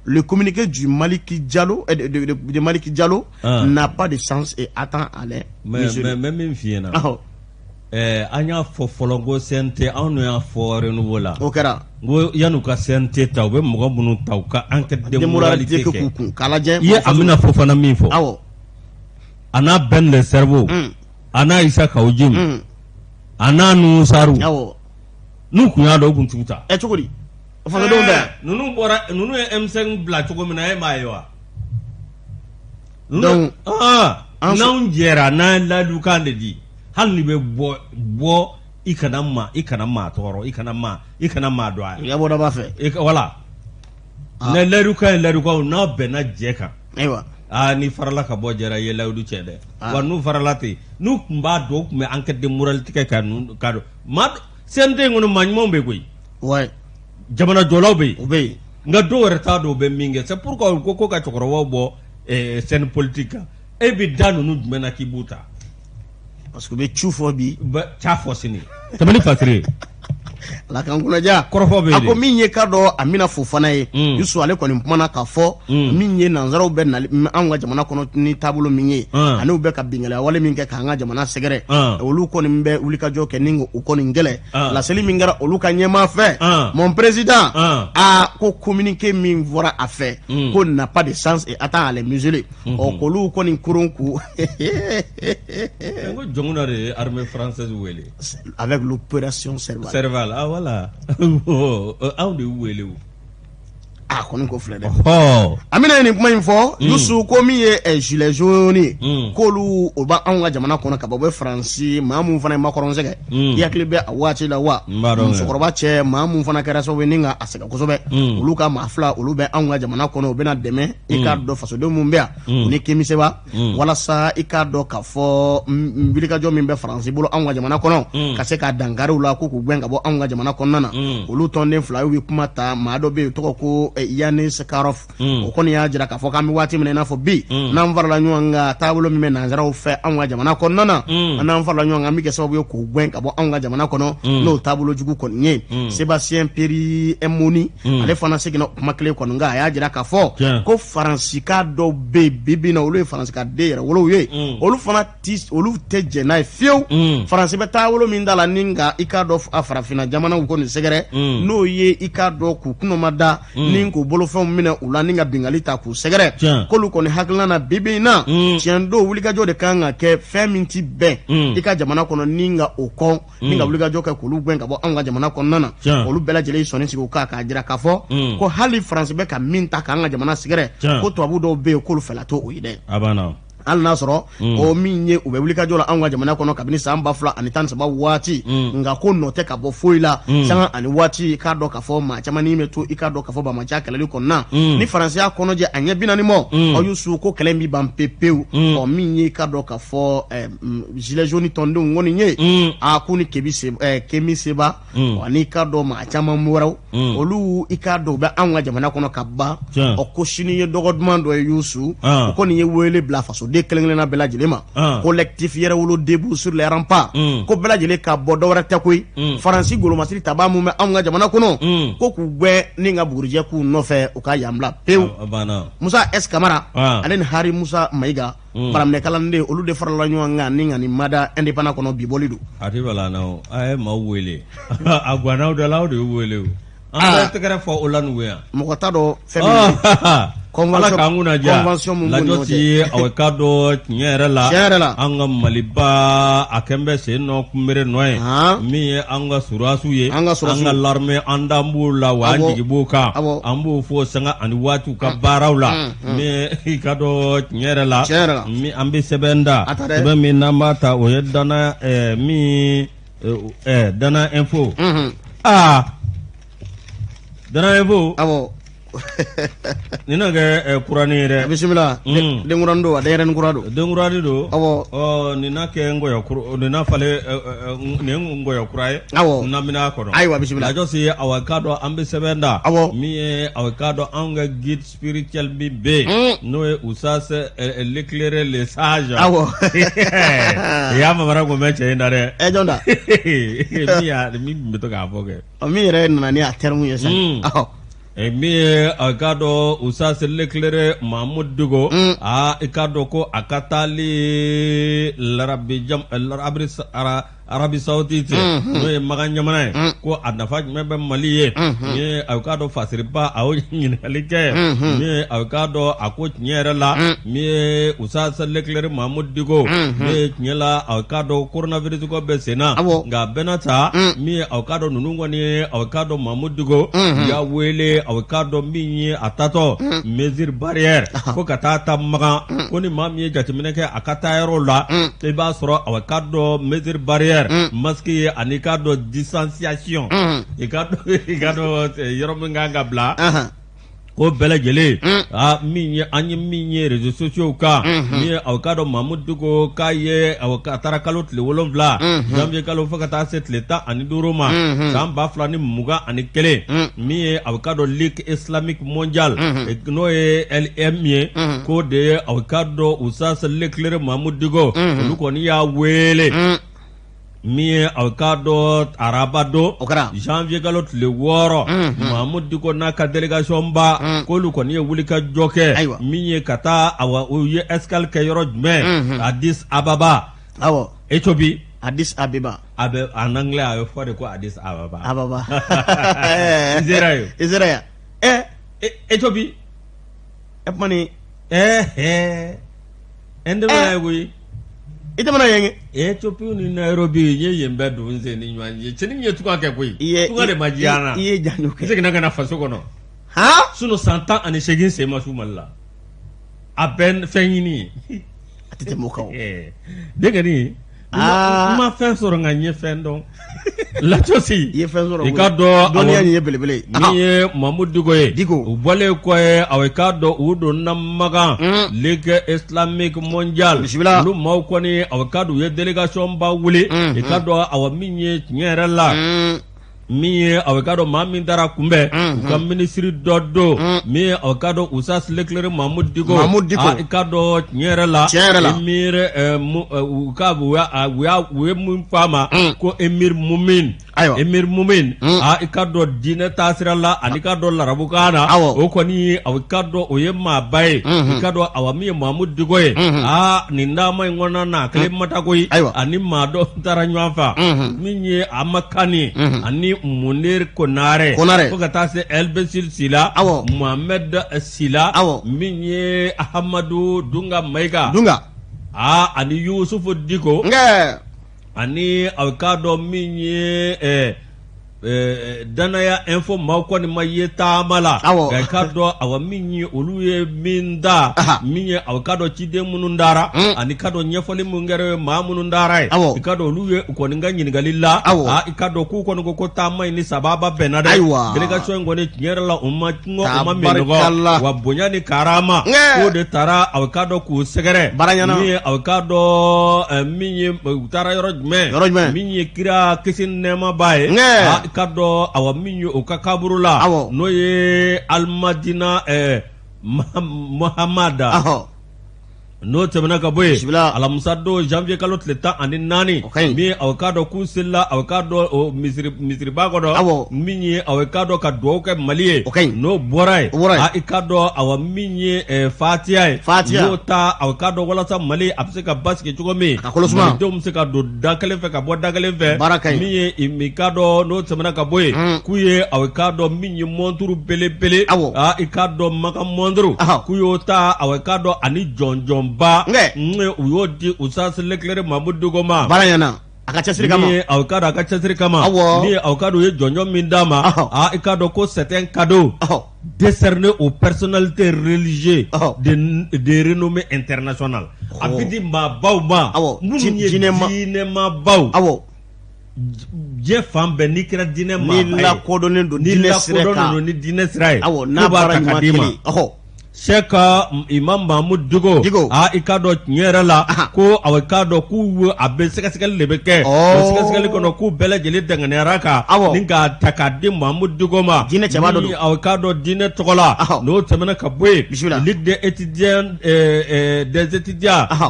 le communiqué du Maliki Diallo de Maliki Diallo n'a pas de sens et attend à l'air. Mais min f'i ɲɛna an y'a fɔ fɔlɔ ko CNT anw y'a fɔ renouveau la o kɛra ngo yan'u ka CNT ta u bɛ mɔgɔ minnu ta u ka enquête de moralité kɛ k'a lajɛ i ye Amina Fofana min fɔ a n'a Ben le cerveau a n'a Isa Kawujim a n'a Nuhu Saru n'u kun y'a dɔn u kun t'u ta cogo di fasodenw tɛ ninnu ye M5 bila cogo min na e m'a ye wa donc n'anw jɛra n'an ladukan de di hali ni bɛ bɔ i kana maa tɔɔrɔ i kana maa dɔn a ye. I ka bɔ dɔ b'a fɛ. Voilà. Ne layidukan ye layidukanw n'a bɛnna jɛ kan. Ayiwa. Ni farala ka bɔ jɛra i ye layidu cɛ dɛ. Wa n'u farala ten n'u tun b'a dɔn u tun bɛ enquête de moralité kɛ ka dɔn CNT in kɔnɔ maa ɲumanw bɛ koyi. Ouais. Jamana jɔlaw bɛ yen. U bɛ yen. Nka dɔw yɛrɛ t'a dɔn u bɛ min kɛ c'est pourquoi u ko ka cɛkɔrɔbaw bɔ scène politique kan e bɛ da ninnu jumɛn na k'i b'u ta. Parce que bɛ ci fɔ bi. Ca fɔ sini. Tɛmɛni fatiri. La kan kunnaja. Kɔrɔfɔ bɛ yen. A ko min ye k'a dɔn Amina Fofana ye. Youssou ale kɔni kumana k'a fɔ. Min ye nanzaraw bɛ nali anw ka jamana kɔnɔ ni taabolo min ye. Ani u bɛ ka bingɛlɛya wale min kɛ k'an ka jamana sɛgɛrɛ. Olu kɔni bɛ wulikajɔ kɛ ni u kɔni gɛlɛ. Laseli min kɛra olu ka ɲɛmaa fɛ. Mon président. Ko communiqué min fɔra a fɛ. Ko n'a pas de sens et attend à les museler. K'olu kɔni kurun k'u. Ko jɔnna de ye armée française wele. Avec l'opération Serval. Serval. Ah voilà. Aw de y'u wele o. Kɔni ko filɛ dɛ. Amina ye nin kuma in fɔ Youssou ko min ye gilet jaune ye k'olu o b'anw ka jamana kɔnɔ ka bɔ bɛ Faransi maa mun fana ye makɔrɔnsɛgɛ i hakili bɛ a waati la wa musokɔrɔba cɛ maa mun fana kɛra sababu ye ni ka a sɛgɛn kosɛbɛ olu ka maa fila olu bɛ anw ka jamana kɔnɔ u bɛna dɛmɛ i k'a dɔn fasoden mun bɛ yan u ni Kémi Séba walasa i k'a dɔn k'a fɔ wulikajɔ min bɛ Faransi bolo anw ka jamana kɔnɔ ka se k'a dankari u la ko k'u gɛn ka bɔ anw ka jamana kɔnɔna na olu tɔnden fila y'u kuma ta maa dɔ bɛ yen tɔgɔ ko Yannis Sakarov o kɔni y'a jira k'a fɔ k'an bɛ waati min na i n'a fɔ bi n'an farala ɲɔgɔn kan taabolo min bɛ nanzaraw fɛ anw ka jamana kɔnɔna na n'an farala ɲɔgɔn kan an bɛ kɛ sababu ye k'u gɛn ka bɔ anw ka jamana kɔnɔ n'o taabolo jugu kɔni ye Sébastien Pierre Emoni ale fana seginna kuma kelen kɔni nka a y'a jira k'a fɔ ko Faransika dɔw bɛ yen bi na olu ye Faransikaden yɛrɛ wolow ye olu fana olu tɛ jɛn n'a ye fiyewu Faransi bɛ taabolo min da la ni nka i k'a dɔn a farafinna jamanaw kɔni sɛgɛrɛ n'o ye i k'a dɔn k'u kunoma da ni k'u bolo fɛnw minɛ u la ni ka bingali ta k'u sɛgɛrɛ k'olu kɔni hakilina na bibi na tiɲɛ don wulikajɔ de kan ka kɛ fɛn min ti bɛn i ka jamana kɔnɔ ni ka o kɔ ni ka wulikajɔ kɛ k'olu gɛn ka bɔ anw ka jamana kɔnɔna na olu bɛɛ lajɛlen sɔnni sigi u kan k'a jira k'a fɔ ko hali Faransi bɛ ka min ta k'an ka jamana sɛgɛrɛ ko tubabu dɔw bɛ yen k'olu fɛla to o ye dɛ. Hali n'a sɔrɔ o min ye u bɛ wulikajɔ la anw ka jamana kɔnɔ kabini san 2013 waati nka ko nɔ tɛ ka bɔ foyi la sanga ani waati k'a dɔn k'a fɔ maa caman ni bɛ to i k'a dɔn k'a fɔ Bamajan kɛlɛli kɔnɔna ni Faransi y'a kɔnɔjɛ a ɲɛ 40 mɔ Youssou ko kɛlɛ min ban pepewu min ye k'a dɔn k'a fɔ gilet jaune tɔndenw kɔni ye ko ni Kémi Séba ani k'a dɔn maa caman wɛrɛw olu i k'a dɔn u bɛ anw ka jamana kɔnɔ ka ban ko sini ye dɔgɔ duman dɔ ye Youssou o kɔni ye wele bila faso de kelen-kelenna bɛɛ lajɛlen ma collectif yɛrɛ wolo debout sur les remparts ko bɛɛ lajɛlen ka bɔ dɔwɛrɛ tɛ koyi Faransi golomasiri tabaa mun bɛ anw ka jamana kɔnɔ ko k'u gɛn ni ka bugurijɛ k'u nɔfɛ u ka yan bila pewu Musa S Kamara ale ni Hari Musa Mayiga paraminɛkalanden olu de farala ɲɔgɔn kan ni ka nin mada indépendant kɔnɔ bi bɔli don a tɛ bala na o a ye maaw wele a guwannaw dɔ la aw de y'u wele o an bɛ tɛgɛrɛ fɔ o la n'u ye yan mɔgɔ t'a dɔn fɛn min ala k'an kun naja lajɔ ti aw k'a dɔn tiɲɛ yɛrɛ la an ka Maliba a kɛn bɛ sen nɔ kunbere nɔ ye min ye an ka surasiw ye an ka l'armée an dan b'o la wa an jigi b'o kan an b'o fɔ sanga ani waatiw ka baaraw la mais i ka dɔn tiɲɛ yɛrɛ la an bɛ sɛbɛn da sɛbɛn min n'an b'a ta o ye Dana min Dana Info Dana Info nina ke kurani re bismillah dengurando adere ngurado denguradi do awo nina ke ngoya nina fale ne ngoya kurai na mina kono aywa bismillah ajo si awakado ambe sebenda awo mi awakado anga guide spiritual bi be no e usase l'éclairer les sages awo ya mabara go meche indare jonda mi mito ka foge mi re nana ni atermu yesa mi agado usase l'éclairer Mahmoud Dugo ikado ko akatali Arabi Saoudite no e maganyamana ko adafa mebe maliye ni agado fasiriba awo nyinalike mi agado akot nyerela mi usase l'éclairer Mahmoud Dugo mi nyela agado coronavirus ko besena ga benata mi agado nunungo ni agado Mahmoud Dugo ya wele awakado minyi atato mesure barrière ko katata maga ko ni mami jatimine ke akata yaro la te ba soro awakado mesure barrière masque anikado distanciation ikado yoro nganga bla ko bela jele minye réseaux sociaux ka mi awkado Mahmoud Dugo ka ye awkatara kalot le wolonvla jambe kalo fakata set leta ani duruma samba flani muga ani kele mi awkado Ligue Islamique Mondiale no e LME ko de awkado usas l'éclairer Mahmoud Dugo lu ko ni ya wele mi alkado arabado janvier galot le woro Mahmoud Dugo na ka délégation ba ko lu ko ni wulika joke mi kata awa uye escale ke yoro me Addis Ababa Ethiopie Addis Ababa en anglais ayo fode ko Addis Ababa Israël Ethiopie mani endema wi itamana yenge Ethiopia ni Nairobi ye yembe do nze ni nyanje chini nye tuka ke koi tuka de majiana iye janyo ke sike nanga na faso kono suno 100 ans ani shegin se ma sumalla aben fenyini atete mokaw dega ni ma fen soro nga nye fen don la chosi ye fen soro ikado donia nye belebele ni Mahmoud Dugo ye ubole ko e awekado udo namaga Ligue Islamique Mondiale lu maw ko ni awekado ye délégation ba wuli ikado awaminye nyerela mi awekado mami dara kumbe ka ministre dodo mi awekado usas l'éclairer Mahmoud Dugo ikado nyerela emir ukabu we mun fama ko emir mumin ikado dine tasirala anikado larabukana o ko ni awekado oyema bay ikado awami Mahmoud Dugo ninda mai ngona na klemata koy ani mado taranywafa minye amakani ani Munir Konare ko kata se Elbesil Sila Mohamed Sila minye Ahmadu Dunga Maiga ani Yusuf Diko ani awkado minye danaya info mako ni mayeta mala kado awaminyi oluye minda minye awkado chide munundara ani kado nyefole mungere ma munundara ikado oluye ukoninga nyinigalilla ikado ku kono ko tama ni sababa benade delegation ngone nyerala umma menogo wa bonyani karama ko de tara awkado ku segere ni awkado minye utara yorojme minye kira kisin nema bae kado awa minyo ukakaburula no ye almadina Muhammada no temana ka boye ala musado janvier kalot le temps ani nani mi awkado kusilla awkado misri bagodo minye awkado ka doke maliye no boray ikado awa minye fatia no ta awkado wala sa mali apseka baske chugomi dom se ka do dakale fe ka bo dakale fe minye imikado no temana ka boye kuye awkado minye monturu bele ikado maka mondru kuyo ta awkado ani jonjon ba uyo di usas l'éclairer Mahmoud Dugo ma baranyana akachasiri kama ni awkado akachasiri kama ni awkado ye jonjo mindama ikado ko certains cadeaux décernés aux personnalités religieuses de renommée internationale abidi ma bauma munye dine ma baw je fan bɛɛ n'i kɛra diinɛ maa ni lakodɔnnen don diinɛ sira ye awɔ n'a baara ɲuman kɛli Sheikh Imam Mahmoud Dugo i ka dɔn tiɲɛ yɛrɛ la ko aw ka dɔn k'u a bɛ sɛgɛsɛgɛli de bɛ kɛ o sɛgɛsɛgɛli kɔnɔ k'u bɛɛ lajɛlen danganiyara kan ni k'a ta k'a di Mahmoud Dugo ma diinɛ cɛba dɔ don aw ka dɔn diinɛ tɔgɔ la n'o tɛmɛna ka bɔ yen Ligue des étudiants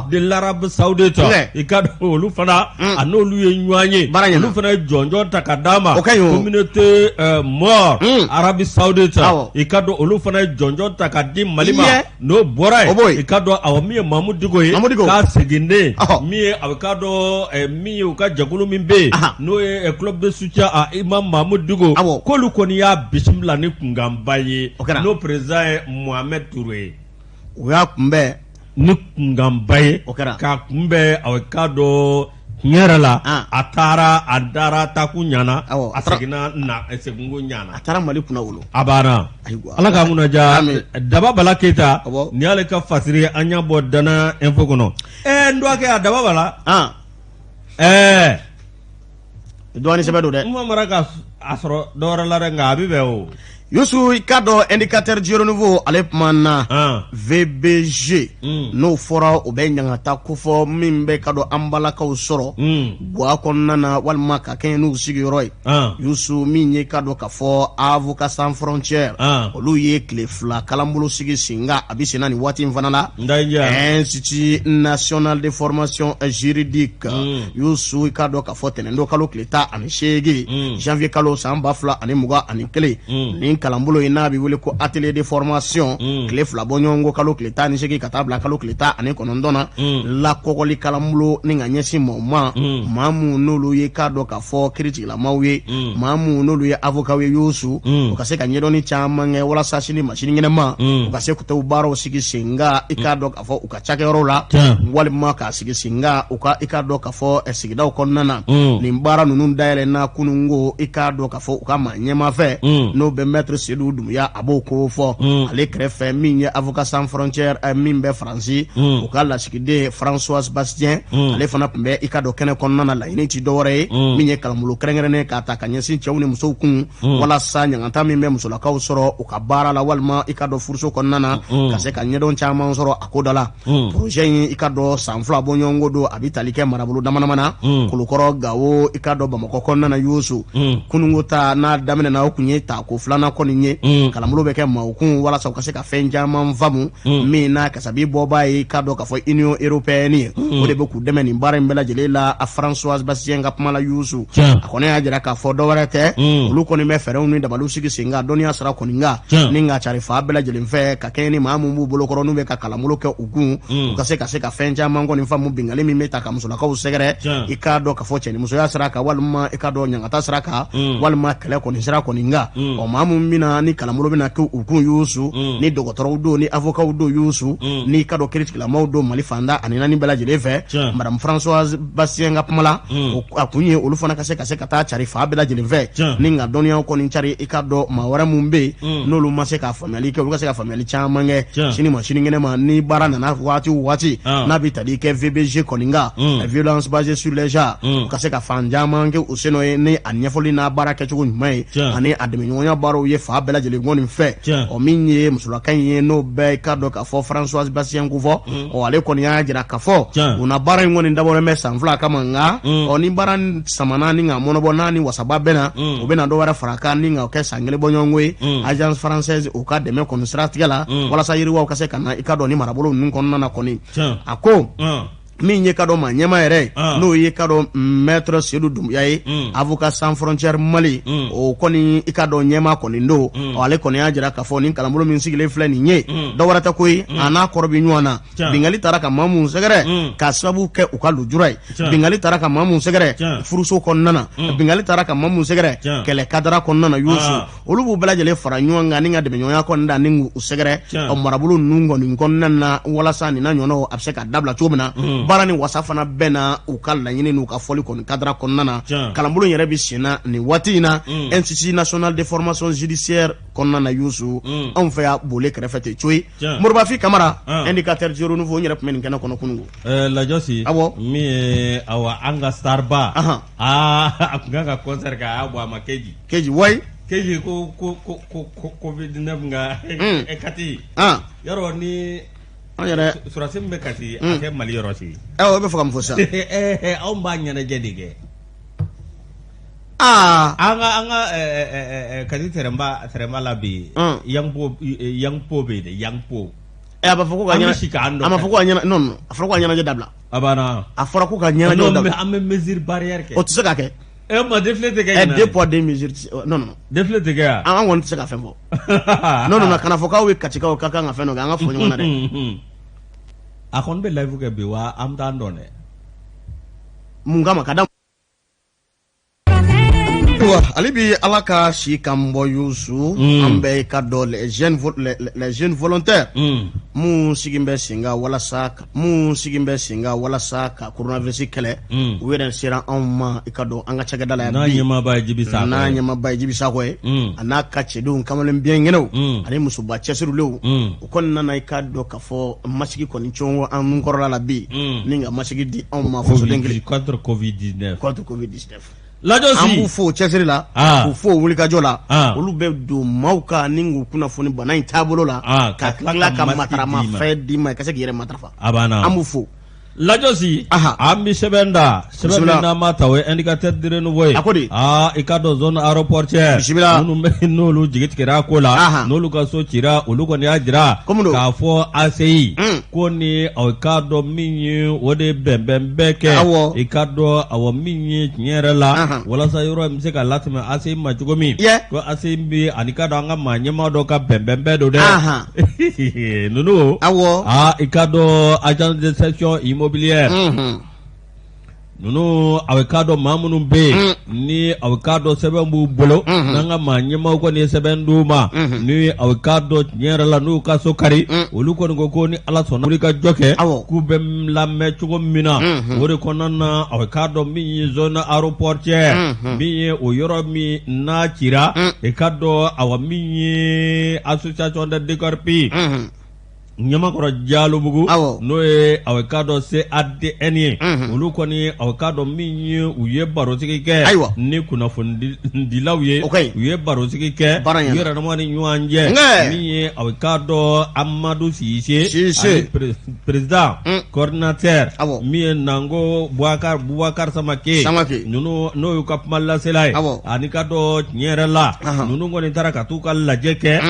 de l'Arabie Saoudite i ka dɔn olu fana a n'olu ye ɲɔgɔn ye olu fana ye jɔnjɔn ta ka d'a ma communauté mort Arabie Saoudite i ka dɔn olu fana ye jɔnjɔn ta ka di Mali ma n'o bɔra yen i ka dɔn awɔ min ye Mahmoud Dugo ye k'a seginnen min ye a ka dɔn min ye u ka jɛkulu min bɛ yen n'o ye club de soutien à Imam Mahmoud Dugo k'olu kɔni y'a bisimila ni kunkanba ye n'o président ye Mohamed Touré o y'a kunbɛn ni kunkanba ye k'a kunbɛn a ka dɔn tiɲɛ yɛrɛ la a taara a dara taku ɲana a seginna seginko ɲana a taara Mali kunna wolo a banna Ala k'a kunnaja Daba Bala Keita ni y'ale ka fasiri an y'a bɔ Dana Info kɔnɔ n dɔgɔkɛ a Daba Bala dɔɔni sɛbɛn don dɛ n ma mara ka a sɔrɔ dɔwɛrɛ la dɛ nka a bɛ bɛn o Youssou i ka dɔn indicateur Giro Nouveau ale kuma na VBG n'o fɔra o bɛ ɲangata kofɔ min bɛ ka dɔn an balakaw sɔrɔ buwa kɔnɔna na walima ka kɛɲɛ n'u sigiyɔrɔ ye Youssou min ye ka dɔn ka fɔ Avocats Sans Frontières olu ye tile 2 kalanbolo sigi senga a bɛ senna nin waati in fana la Institut National de Formation Juridique Youssou i ka dɔn ka fɔ tɛnɛndo kalo tile 18 janvier kalo san 2021 ni kalanbolo in n'a bɛ wele ko atelier de formation tile 2 bɔ ɲɔgɔn kalo tile 18 ka taa bila kalo tile 19 na la kɔkɔli kalanbolo ni ka ɲɛsin maaw ma maa mun n'olu ye k'a dɔn ka fɔ kiiritigilamaw ye maa mun n'olu ye avocat ye Youssou u ka se ka ɲɛdɔnni caman kɛ walasa sini masini ɲɛnɛma u ka se k'u t'u baaraw sigi senga i k'a dɔn ka fɔ u ka cakɛyɔrɔw la walima k'a sigi senga u ka i k'a dɔn ka fɔ sigidaw kɔnɔna na nin baara ninnu dayɛlɛnna kunungo i k'a dɔn ka fɔ u ka maa ɲɛma fɛ n'o bɛ Maître Seydou Doumbouya a b'o ko fɔ ale kɛrɛfɛ min ye Avocats Sans Frontières min bɛ Faransi u ka lasigiden François Bastien ale fana tun bɛ i ka dɔn kɛnɛ kɔnɔna na laɲini ti dɔwɛrɛ ye min ye kalanbolo kɛrɛnkɛrɛnnen k'a ta ka ɲɛsin cɛw ni musow kun walasa ɲangata min bɛ musolakaw sɔrɔ u ka baara la walima i ka dɔn furuso kɔnɔna na ka se ka ɲɛdɔn caman sɔrɔ a ko da la projet in i ka dɔn san 2 bɔ ɲɔgɔnko don a bɛ tali kɛ marabolo damanama na Kulukɔrɔ Gawo i ka dɔn Bamakɔ kɔnɔna na Youssou kunungo ta n'a daminɛna o kun ye ta ko filanan kɔni ye kalanbolo bɛ kɛ maaw kun walasa u ka se ka fɛn caman faamu min na kasabi bɔbaa ye k'a dɔn ka fɔ Union Européenne ye o de bɛ k'u dɛmɛ nin baara in bɛɛ lajɛlen la a François Bastien ka kuma la Youssou a kɔni y'a jira k'a fɔ dɔwɛrɛ tɛ olu kɔni bɛ fɛɛrɛw ni dabaliw sigi sen kan dɔnniya sira kɔni kan ni ka cari fa bɛɛ lajɛlen fɛ ka kɛɲɛ ni maa mun b'u bolokɔrɔ n'u bɛ ka kalanbolo kɛ u kun u ka se ka fɛn caman kɔni faamu bingali min bɛ ta ka musolakaw sɛgɛrɛ i k'a dɔn ka fɔ cɛnimusoya sira kan walima i k'a dɔn ɲangata sira kan walima kɛlɛ kɔni sira kɔni kan ɔ maa mun bɛna ni kalanbolo bɛna kɛ u kun Youssou ni dɔgɔtɔrɔw don ni avocats don Youssou ni ka dɔn kiiritigilamaw don Mali fanda ani naani bɛɛ lajɛlen fɛ Madame Françoise Bastien ka kuma la a kun ye olu fana ka se ka taa cari fa bɛɛ lajɛlen fɛ ni ka dɔnniyaw kɔni cari i ka dɔn maa wɛrɛ mun bɛ yen n'olu ma se ka faamuyali kɛ olu ka se ka faamuyali caman kɛ sini ma sini kɛnɛ ma ni baara nana waati o waati n'a bɛ tali kɛ VBG kɔni kan violence basée sur les genres u ka se ka fan caman kɛ u senɔ ye ni a ɲɛfɔli n'a baara kɛcogo ɲuman ye ani a dɛmɛɲɔgɔnya baaraw ye fa bɛɛ lajɛlen kɔni fɛ ɔ min ye musolaka in ye n'o bɛɛ ka dɔn k'a fɔ François Bastien ko fɔ ɔ ale kɔni y'a jira k'a fɔ u na baara in kɔni dabɔlen bɛ san 2 kama nka ɔ ni baara samana ni ka mɔnɔbɔ n'a ni wasaba bɛ na u bɛ na dɔ wɛrɛ fara kan ni ka kɛ san 1 bɔ ɲɔgɔnko ye agence française u ka dɛmɛ kɔni siratigɛ la walasa yiriwaw ka se ka na i ka dɔn ni marabolo ninnu kɔnɔna na kɔni a ko min ye ka dɔn maa ɲɛma yɛrɛ n'o ye ka dɔn Maître Seydou Doumbouya ye Avocats Sans Frontières Mali o kɔni i ka dɔn ɲɛma kɔni don ale kɔni y'a jira k'a fɔ nin kalanbolo min sigilen filɛ nin ye dɔwɛrɛ tɛ ko ye a n'a kɔrɔ bɛ ɲɔgɔn na bingali taara ka maa mun sɛgɛrɛ ka sababu kɛ u ka lujura ye bingali taara ka maa mun sɛgɛrɛ furuso kɔnɔna na bingali taara ka maa mun sɛgɛrɛ kɛlɛ kadara kɔnɔna na Youssou olu b'u bɛɛ lajɛlen fara ɲɔgɔn kan ni ka dɛmɛɲɔgɔnya kɔni da ni u sɛgɛrɛ ɔ marabolo ninnu kɔni kɔnɔna na walasa nin na ɲɔgɔnnaw a bɛ se ka dabila cogo min na baara ni wasa fana bɛɛ na u ka laɲini n'u ka fɔli kɔni kadira kɔnɔna na kalanbolo yɛrɛ bi senna nin waati in na Institut National de Formation Judiciaire kɔnɔna na Youssou anw fɛ ya Bole kɛrɛfɛ ten coyi Moribafi Kamara indicateur du renouveau yɛrɛ tun bɛ nin kɛnɛ kɔnɔ kunungo Lajɔsi min ye awa an ka starba a kun kan ka concert kɛ a y'a bɔ a ma Keji wayi Keji ko Covid-19 nka Kati yɔrɔ ni an yɛrɛ surasi min bɛ Kati a kɛ Mali yɔrɔ si o bɛ fɛ ka mun fɔ sisan anw b'a ɲɛnajɛ de kɛ an ka Kati tɛrɛnba la bi Yangpo bɛ yen dɛ Yangpo a b'a fɔ ko ka ɲɛnajɛ a ma fɔ ko ka ɲɛnajɛ non a fɔra ko ka ɲɛnajɛ dabila a banna a fɔra ko ka ɲɛnajɛ dabila an bɛ mesure barrière kɛ o tɛ se ka kɛ ma défilé tɛ kɛ deux poids deux mesures non défilé tɛ kɛ yan an kɔni tɛ se ka fɛn fɔ non kana fɔ k'aw ye Katikaw ka kan ka fɛn dɔ kɛ an ka fɔ ɲɔgɔn na dɛ a kɔni bɛ live kɛ bi wa an bɛ taa an dɔn dɛ mun kama ka da ale bi ala ka si kan bɔ Youssou an bɛɛ ka dɔn les jeunes volontaires mun sigin bɛ senga walasa ka coronavirus kɛlɛ u yɛrɛ sera anw ma i ka dɔn an ka cakɛda la yan n'a ɲɛmaaba ye Jibi Sakɔ ye a n'a ka cɛdenw kamalen biɲɛngɛnɛw ani musoba cɛsirilenw u kɔni nana i ka dɔn ka fɔ masigi kɔni cɔngɔ an nun kɔrɔla la bi ni ka masigi di anw ma fasoden kelen contre Covid-19 Lajɔsi an b'u fo cɛsiri la k'u fo wulikajɔ la olu bɛ don maaw ka ni k'u kunnafoni bana in taabolo la ka tila ka matarama fɛn d'i ma i ka se k'i yɛrɛ matarafa an b'u fo Lajɔsi an bɛ sɛbɛn da sɛbɛn min n'an b'a ta o ye indicateur de renouveau ye a ko de i ka dɔn zone aéroportière minnu bɛ n'olu jigitigɛra ko la n'olu ka so cira olu kɔni y'a jira k'a fɔ ACI ko ni aw ka dɔn min ye o de bɛnbɛn bɛɛ kɛ i ka dɔn awɔ min ye tiɲɛ yɛrɛ la walasa yɔrɔ in bɛ se ka latɛmɛ ACI ma cogo min ko ACI bɛ ani ka dɔn an ka maa ɲɛmaa dɔ ka bɛnbɛn bɛɛ don dɛ ninnu i ka dɔn agence de section immobilière nunu a bɛ k'a dɔn maa minnu bɛ yen ni a bɛ k'a dɔn sɛbɛn b'u bolo n'an ka maa ɲɛmaaw kɔni ye sɛbɛn d'u ma ni a bɛ k'a dɔn tiɲɛ yɛrɛ la n'u ka so kari olu kɔni ko ni ala sɔnna wuli ka jɔ kɛ k'u bɛ lamɛn cogo min na o de kɔnɔna na a bɛ k'a dɔn min ye zone aéroportière min ye o yɔrɔ min n'a cira i ka dɔn awɔ min ye association de décorpi Ɲamakɔrɔ Jalobugu n'o ye a bɛ k'a dɔn CADN ye olu kɔni a bɛ k'a dɔn min ye u ye barosigi kɛ ni kunnafonidilaw ye u ye barosigi kɛ u yɛrɛ dama ni ɲɔgɔn cɛ min ye a bɛ k'a dɔn Amadu Sise ani président coordinateur min ye Nango Bubakar Samake ninnu n'o y'u ka kuma lasela ye ani ka dɔn tiɲɛ yɛrɛ la ninnu kɔni taara ka t'u ka lajɛ kɛ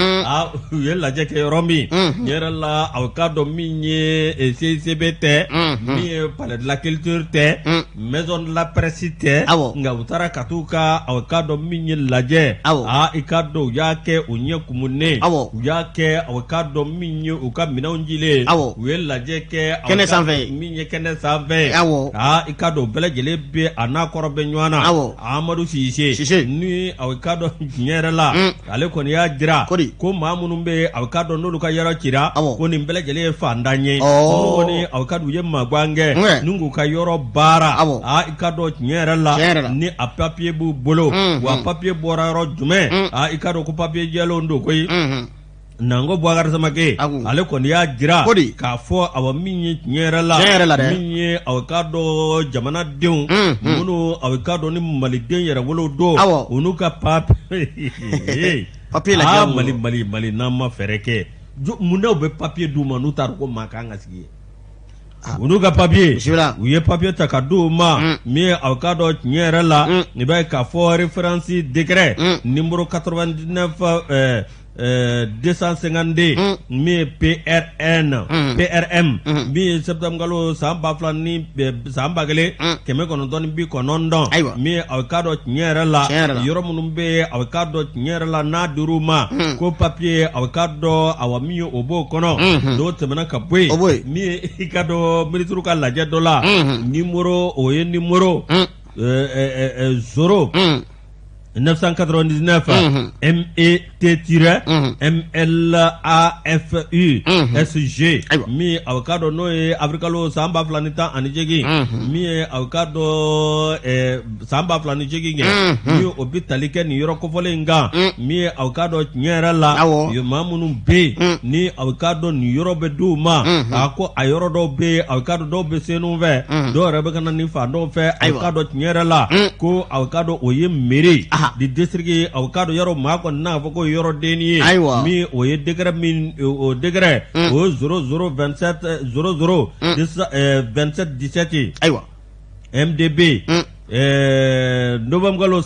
u ye lajɛ kɛ yɔrɔ min tiɲɛ yɛrɛ la a bɛ k'a dɔn min ye CCB tɛ min ye palais de la culture tɛ maison de la presse tɛ nka u taara ka t'u ka a bɛ k'a dɔn min ye lajɛ i ka dɔn u y'a kɛ u ɲɛ kumunen u y'a kɛ a bɛ k'a dɔn min ye u ka minɛnw jilen u ye lajɛ kɛ kɛnɛ sanfɛ min ye kɛnɛ sanfɛ i ka dɔn bɛɛ lajɛlen bɛ a n'a kɔrɔ bɛ ɲɔgɔn na Amadu Sise ni a bɛ k'a dɔn tiɲɛ yɛrɛ la ale kɔni y'a jira ko maa minnu bɛ a bɛ k'a dɔn n'olu ka yɔrɔ cira ko nin bɛɛ lajɛlen ye fantan ye ninnu kɔni a bɛ ka d'u ye magan kɛ ni k'u ka yɔrɔ baara i ka dɔn tiɲɛ yɛrɛ la ni a papiye b'u bolo wa papiye bɔra yɔrɔ jumɛn i ka dɔn ko papiye jɛlenw don koyi Nango Bubakar Samake ale kɔni y'a jira k'a fɔ awɔ min ye tiɲɛ yɛrɛ la min ye a bɛ k'a dɔn jamanadenw minnu a bɛ k'a dɔn ni maliden yɛrɛ wolo don u n'u ka papiye Mali n'an ma fɛɛrɛ kɛ mun n'aw bɛ papiye d'u ma n'u t'a dɔn ko maa kan ka sigi yen u n'u ka papiye u ye papiye ta ka d'u ma min ye a bɛ k'a dɔn tiɲɛ yɛrɛ la i b'a ye k'a fɔ référence décret numéro 99 252 min ye PRM min ye septembre kalo san 1990 min ye a bɛ k'a dɔn tiɲɛ yɛrɛ la yɔrɔ minnu bɛ yen a bɛ k'a dɔn tiɲɛ yɛrɛ la n'a dir'u ma ko papiye a bɛ k'a dɔn awɔ min ye o b'o kɔnɔ n'o tɛmɛna ka bɔ yen min ye i ka dɔn minisiriw ka lajɛ dɔ la numéro o ye numéro 0 999 MET-MLAFU mi avocado no Africalo Samba Flanita Anijegi mi avocado Samba Flanijegi mi obitalike ni Yorokofolenga mi avocado nyera la yo mamunu be ni avocado ni Yorobe duma ako ayoro do be avocado do be senu ve do rebeka na ni fa do fe avocado nyera la ko avocado oye mere di district avocado yoro mako na foko yoro deni mi oye degré min o degré o 0027 00 27 17 aywa MDB November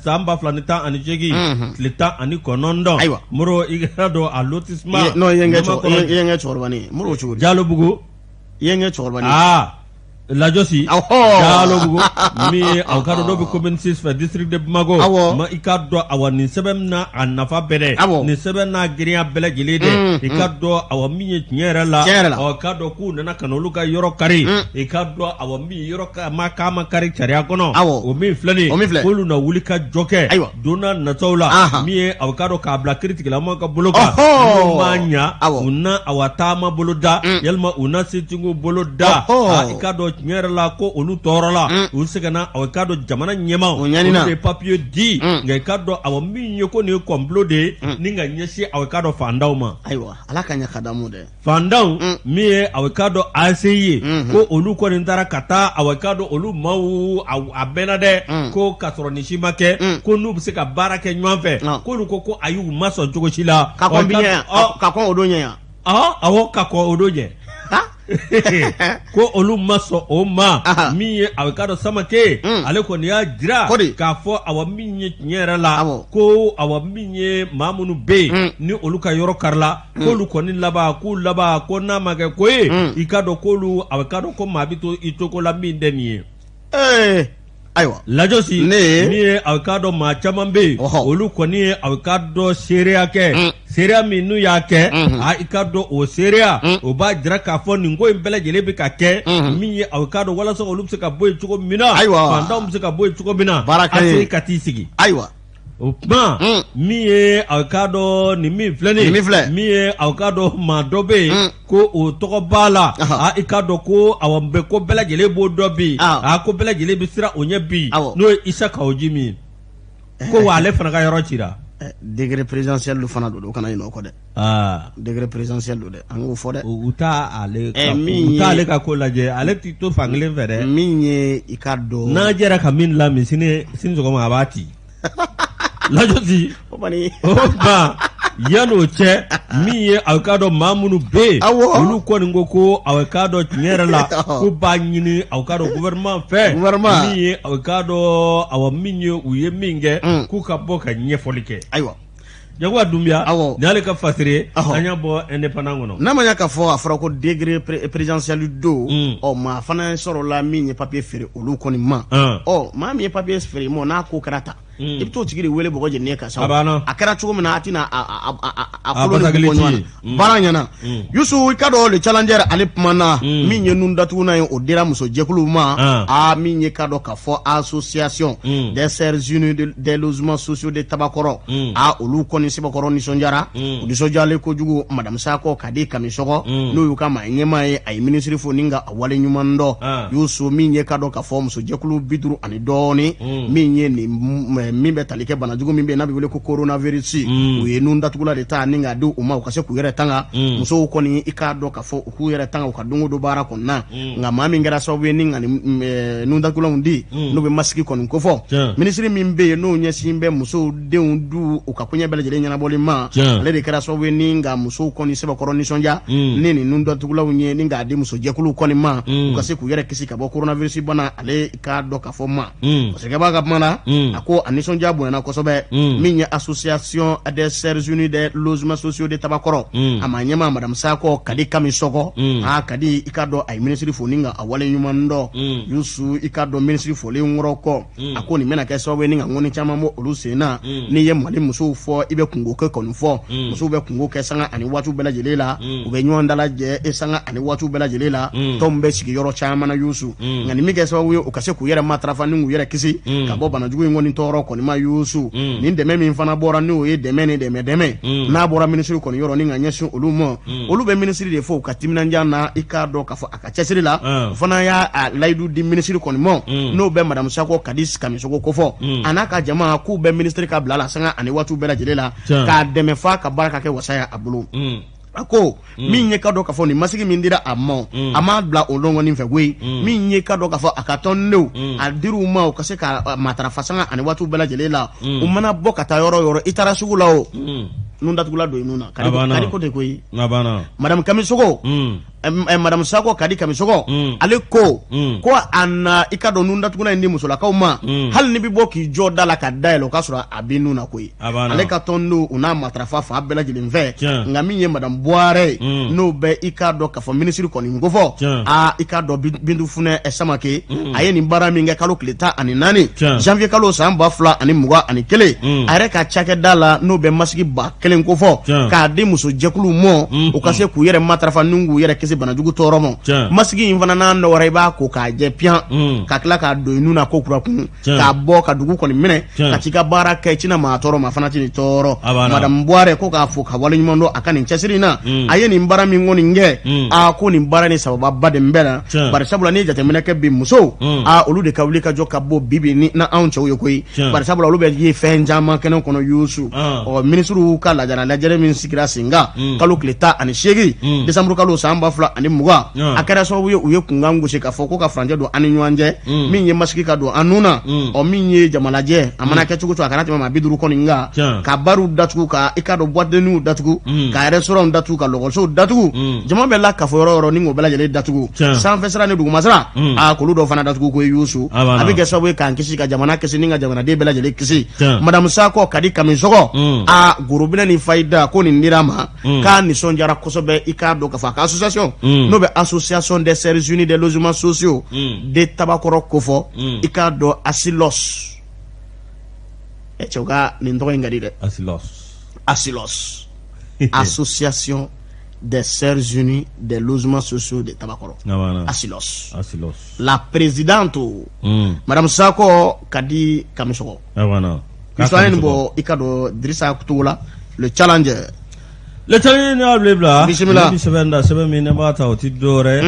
Samba Flanita Anijegi Lita ani konondo muro igado a lotissement no yenge chorbani muro churi jalo bugo yenge chorbani la josi jalo bugo mi avocado do be commune 6 for district de Bamago ma ikado awani sebemna anafa bere ni sebemna giria bele gilide ikado awami nyera la avocado ku nana kanoluka yoro kari ikado awami yoro makama kari charia kono o mi flani kolu na wulika joke dona na tawla mi avocado ka bla critique la maka boloka manya una awatama boloda yelma una sitingo boloda ikado nyera la ko olu torola usigana avocado jamana nyema o de papier di ngai kado awami nyoko ni complot de ninga nyesi avocado fandauma aiwa alaka nya kadamu de fandau mi avocado aseye ko olu ko ndara kata avocado olu mau abena de ko kasoro nishimake ko nu bisika barake nywanfe ko lu ko ayu maso jogo shila ka ko binya ka ko odonya awo ka ko odonya ko olu maso o ma mi avocado samake ale ko ni ya jira ka fo awami nyera la ko awami mamunu be ni olu ka yoro karla ko lu ko ni laba ko na mage ko ikado ko lu avocado ko mabito itoko la mi deni aiwa lajosi mi avocado ma chamambe olu ko ni avocado seria ke seria minu yake ikado o seria o ba jira ka fo ni ngo imbele jelebi ka ke mi avocado wala so olu se ka boy chuko mina fanda um se ka boy chuko mina ase katisigi aiwa ma mi avocado ni mi fleni mi avocado ma dobe ko o toko bala ikado ko awambe ko bela jele bo dobi ko bela jele bi sira onye bi no isa ka ojimi ko wale fana ka yoro chira degré présidentiel lu fana do kana ino ko de degré présidentiel do de ango fo de uta ale ka ko laje ale ti to fangle fere minye ikado na jera ka min la mi sine zo ma abati lajosi obani ba yano che mi avocado mamunu be olu ko ngo ko avocado nyera la ko banyini avocado gouvernement fe mi avocado awaminyo uye minge ku ka boka nyefolike aiwa jagwa dumbia dale ka fasire anya bo indépendant ngono na manya ka fo afra ko degré présidentiel do o ma fana soro la mi papier fere olu ko ni ma ma mi papier fere mo na ko karata ibto tigiri wele bogo je ne ka sa akara chugo mina atina a folo ni bonwan baranyana yusu ikado le challenger ale pmana mi nye nunda tuna o dira muso jekulu ma mi nye kado ka fo association des serres unis des logements sociaux de Tabakoro olu koni sibakoro ni sonjara udi sojale ko jugo madame Sako kadi kamisoko no yuka ma nyema ay ministre fo ninga awale nyumando yusu mi nye kado ka fo muso jekulu biduru ani doni mi nye ni mimbe talike bana jugo mimbe na biwele ko coronavirus we nunda tukula de ta ninga do uma ukase ku yere tanga muso ko ni ikado ka fo ku yere tanga ka dungo do bara ko na nga mami ngara so we ninga ni nunda kula undi no be masiki ko ko fo ministry mimbe no nya simbe muso de undu ukakunya bele jele nyana bolima ale de kara so we ninga muso ko ni seba koroni sonja nini nunda tukula unye ninga de muso jekulu ko ni ma ukase ku yere kisi ka bo coronavirus bana ale ikado ka fo ma parce que ba ga mana ako anison jabo na kosobe minya association des serres unis des logements sociaux de Tabakoro amanyema madame Sako kadi kamisoko kadi ikado ay ministry foninga awale nyumando yusu ikado ministry fo le ngoroko akoni mena ke so we ninga ngoni chama mo olusena ni ye mali muso fo ibe kungo ke konfo muso be kungo ke sanga ani watu bela jelela ube nyonda la je esanga ani watu bela jelela tombe sigi yoro chama na yusu ngani mige so we okase ku yere matrafa ningu yere kisi kabo bana jugu ngoni toro kɔni ma Yusu ni dɛmɛ min fana bɔra n'o ye dɛmɛ ni dɛmɛ n'a bɔra ministre kɔni yɔrɔ ni ka ɲɛsin olu ma olu bɛ ministre de fɔ ka timinanja na i k'a dɔn k'a fɔ a ka cɛsiri la o fana y'a layidu di ministre kɔni ma n'o bɛ madame Sako Kadi Kamisogo kofɔ a n'a ka jama k'u bɛ ministre ka bila la sanga ani waatiw bɛɛ lajɛlen la k'a dɛmɛ fa ka baara ka kɛ wasaya a bolo a ko min ye ka dɔn k'a fɔ nin masigi min dira a ma a m'a bila o lɔngɔnin fɛ koyi min ye ka dɔn k'a fɔ a ka tɔndenw a dir'u ma u ka se ka matarafa sanga ani waatiw bɛɛ lajɛlen la u mana bɔ ka taa yɔrɔ yɔrɔ i taara sugu la o nun datugula don i nun na kadi ko de koyi madame Kamisogo madame Sako Kadi Kamisogo ale ko a na i ka dɔn nun datugula in di musolakaw ma hali ni bɛ bɔ k'i jɔ da la ka dayɛlɛ o k'a sɔrɔ a bɛ nun na koyi ale ka tɔndenw u n'a matarafa fa bɛɛ lajɛlen fɛ nka min ye madame Buare n'o bɛ i k'a dɔn k'a fɔ ministre kɔni kofɔ i k'a dɔn Bintu Funɛ Samake a ye nin baara min kɛ kalo tile 14 janvier kalo san 2021 a yɛrɛ ka cakɛda la n'o bɛ masigi ba kelen kofɔ k'a di muso jɛkulu mɔ u ka se k'u yɛrɛ matarafa n'u k'u yɛrɛ kisi banajugu tɔɔrɔ ma masigi in fana n'a nɔgɔra i b'a ko k'a jɛ piyan ka tila k'a don i nun na ko kura kun k'a bɔ ka dugu kɔni minɛ ka t'i ka baara kɛ i tina maa tɔɔrɔ ma fana ti nin tɔɔrɔ madame Buare ko k'a fɔ ka waleɲuman dɔn a ka nin cɛsiri in na a ye nin baara min kɔni kɛ ko nin baara ni sabababa de bɛ la bari sabula ni jateminɛ kɛ bi musow olu de ka wuli ka jɔ ka bɔ bibi ni na anw cɛw ye koyi bari sabula olu bɛ ye fɛn caman kɛnɛ kɔnɔ Yusu ministre ka lajɛrɛ min sigira sen kan kalo tile 18 décembre kalo san 2020 a kɛra sababu ye u ye kunkan gosi k'a fɔ ko ka furancɛ don an ni ɲɔgɔn cɛ min ye masigi ka don an nun na min ye jamalajɛ a mana kɛ cogo cogo a kana tɛmɛ maa 50 kɔni kan ka baruw datugu ka i ka dɔn boîte de nuit datugu ka restaurant datugu ka lɔgɔlisow datugu jama bɛ la kafo yɔrɔ yɔrɔ ni k'o bɛɛ lajɛlen datugu sanfɛ sira ni duguma sira k'olu dɔ fana datugu ko ye Yusu a bɛ kɛ sababu ye k'an kisi ka jamana kisi ni ka jamanaden bɛɛ lajɛlen kisi madame Sako Kadi Kamisogo gorobinɛ ni fayida ko nin dira ma k'a nisɔndiyara kosɛbɛ i k'a dɔn k'a fɔ a ka association n'o bɛ association des services unis des logements sociaux de Tabakɔrɔ kofɔ i k'a dɔn ASILOS cɛw ka nin tɔgɔ in ka di dɛ ASILOS association des services unis des logements sociaux de Tabakɔrɔ ASILOS la présidente madame Sako Kadi Kamisogo histoire nin bɔ i ka dɔn Dirisa Togola le challenger le challenger n'a bila sɛbɛn min ne b'a ta o ti dɔwɛrɛ